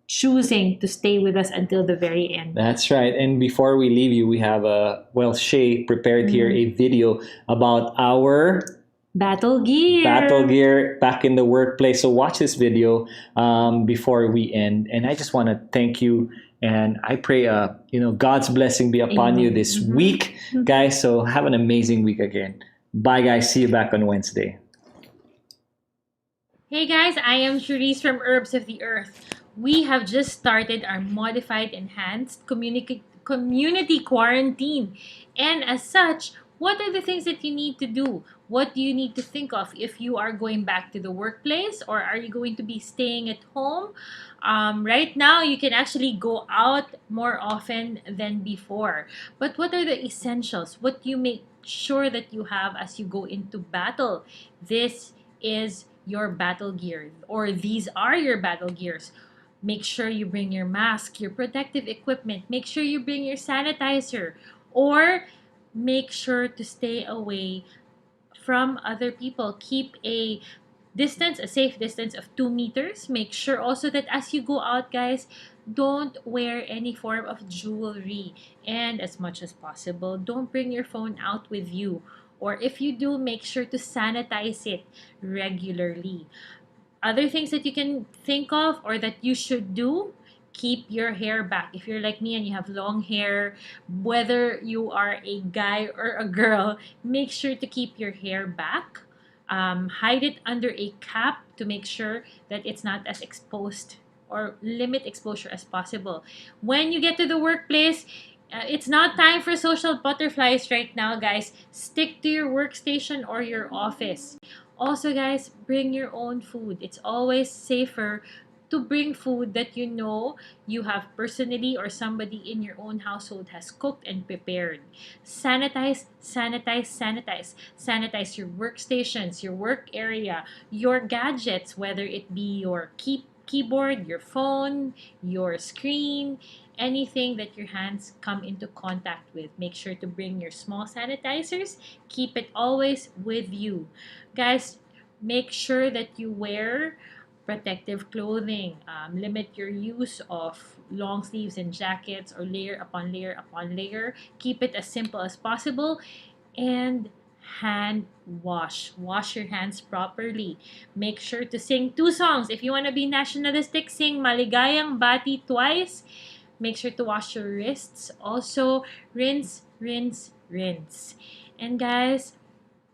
choosing to stay with us until the very end. That's right. And before we leave you, we have Shay prepared here a video about our battle gear back in the workplace. So watch this video before we end. And I just want to thank you, and I pray God's blessing be upon you this week, guys. So have an amazing week again. Bye, guys. See you back on Wednesday. Hey guys, I am Cherise from Herbs of the Earth. We have just started our modified enhanced community quarantine. And as such, what are the things that you need to do? What do you need to think of if you are going back to the workplace, or are you going to be staying at home? Right now, you can actually go out more often than before. But what are the essentials? What do you make sure that you have as you go into battle? This is your battle gear, or these are your battle gears. Make sure you bring your mask, your protective equipment. Make sure you bring your sanitizer, or make sure to stay away from other people. Keep a safe distance of 2 meters. Make sure also that as you go out, guys, don't wear any form of jewelry. And as much as possible, don't bring your phone out with you. Or if you do, make sure to sanitize it regularly. Other things that you can think of or that you should do: keep your hair back. If you're like me and you have long hair, whether you are a guy or a girl, make sure to keep your hair back. Hide it under a cap to make sure that it's not as exposed, or limit exposure as possible. When you get to the workplace, it's not time for social butterflies right now, guys. Stick to your workstation or your office. Also, guys, bring your own food. It's always safer to bring food that you know you have personally, or somebody in your own household has cooked and prepared. Sanitize, sanitize, sanitize. Sanitize your workstations, your work area, your gadgets, whether it be your keyboard, your phone, your screen, anything that your hands come into contact with. Make sure to bring your small sanitizers. Keep it always with you. Guys, make sure that you wear protective clothing. Limit your use of long sleeves and jackets or layer upon layer upon layer. Keep it as simple as possible. And hand wash. Wash your hands properly. Make sure to sing 2 songs. If you want to be nationalistic, sing Maligayang Bati twice. Make sure to wash your wrists. Also, rinse, rinse, rinse. And guys,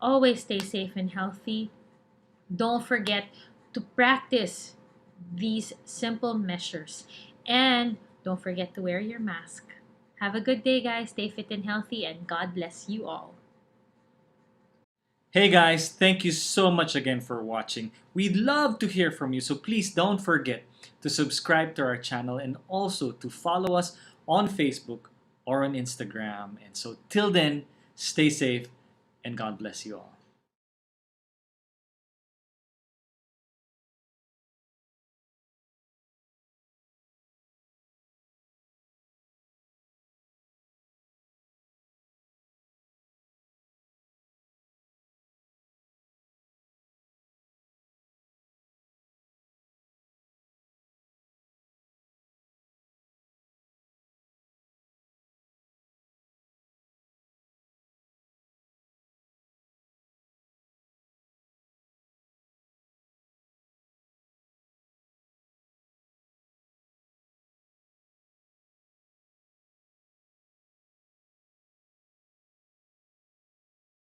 always stay safe and healthy. Don't forget to practice these simple measures. And don't forget to wear your mask. Have a good day, guys. Stay fit and healthy, and God bless you all. Hey guys, thank you so much again for watching. We'd love to hear from you, so please don't forget to subscribe to our channel and also to follow us on Facebook or on Instagram. And so till then, stay safe and God bless you all.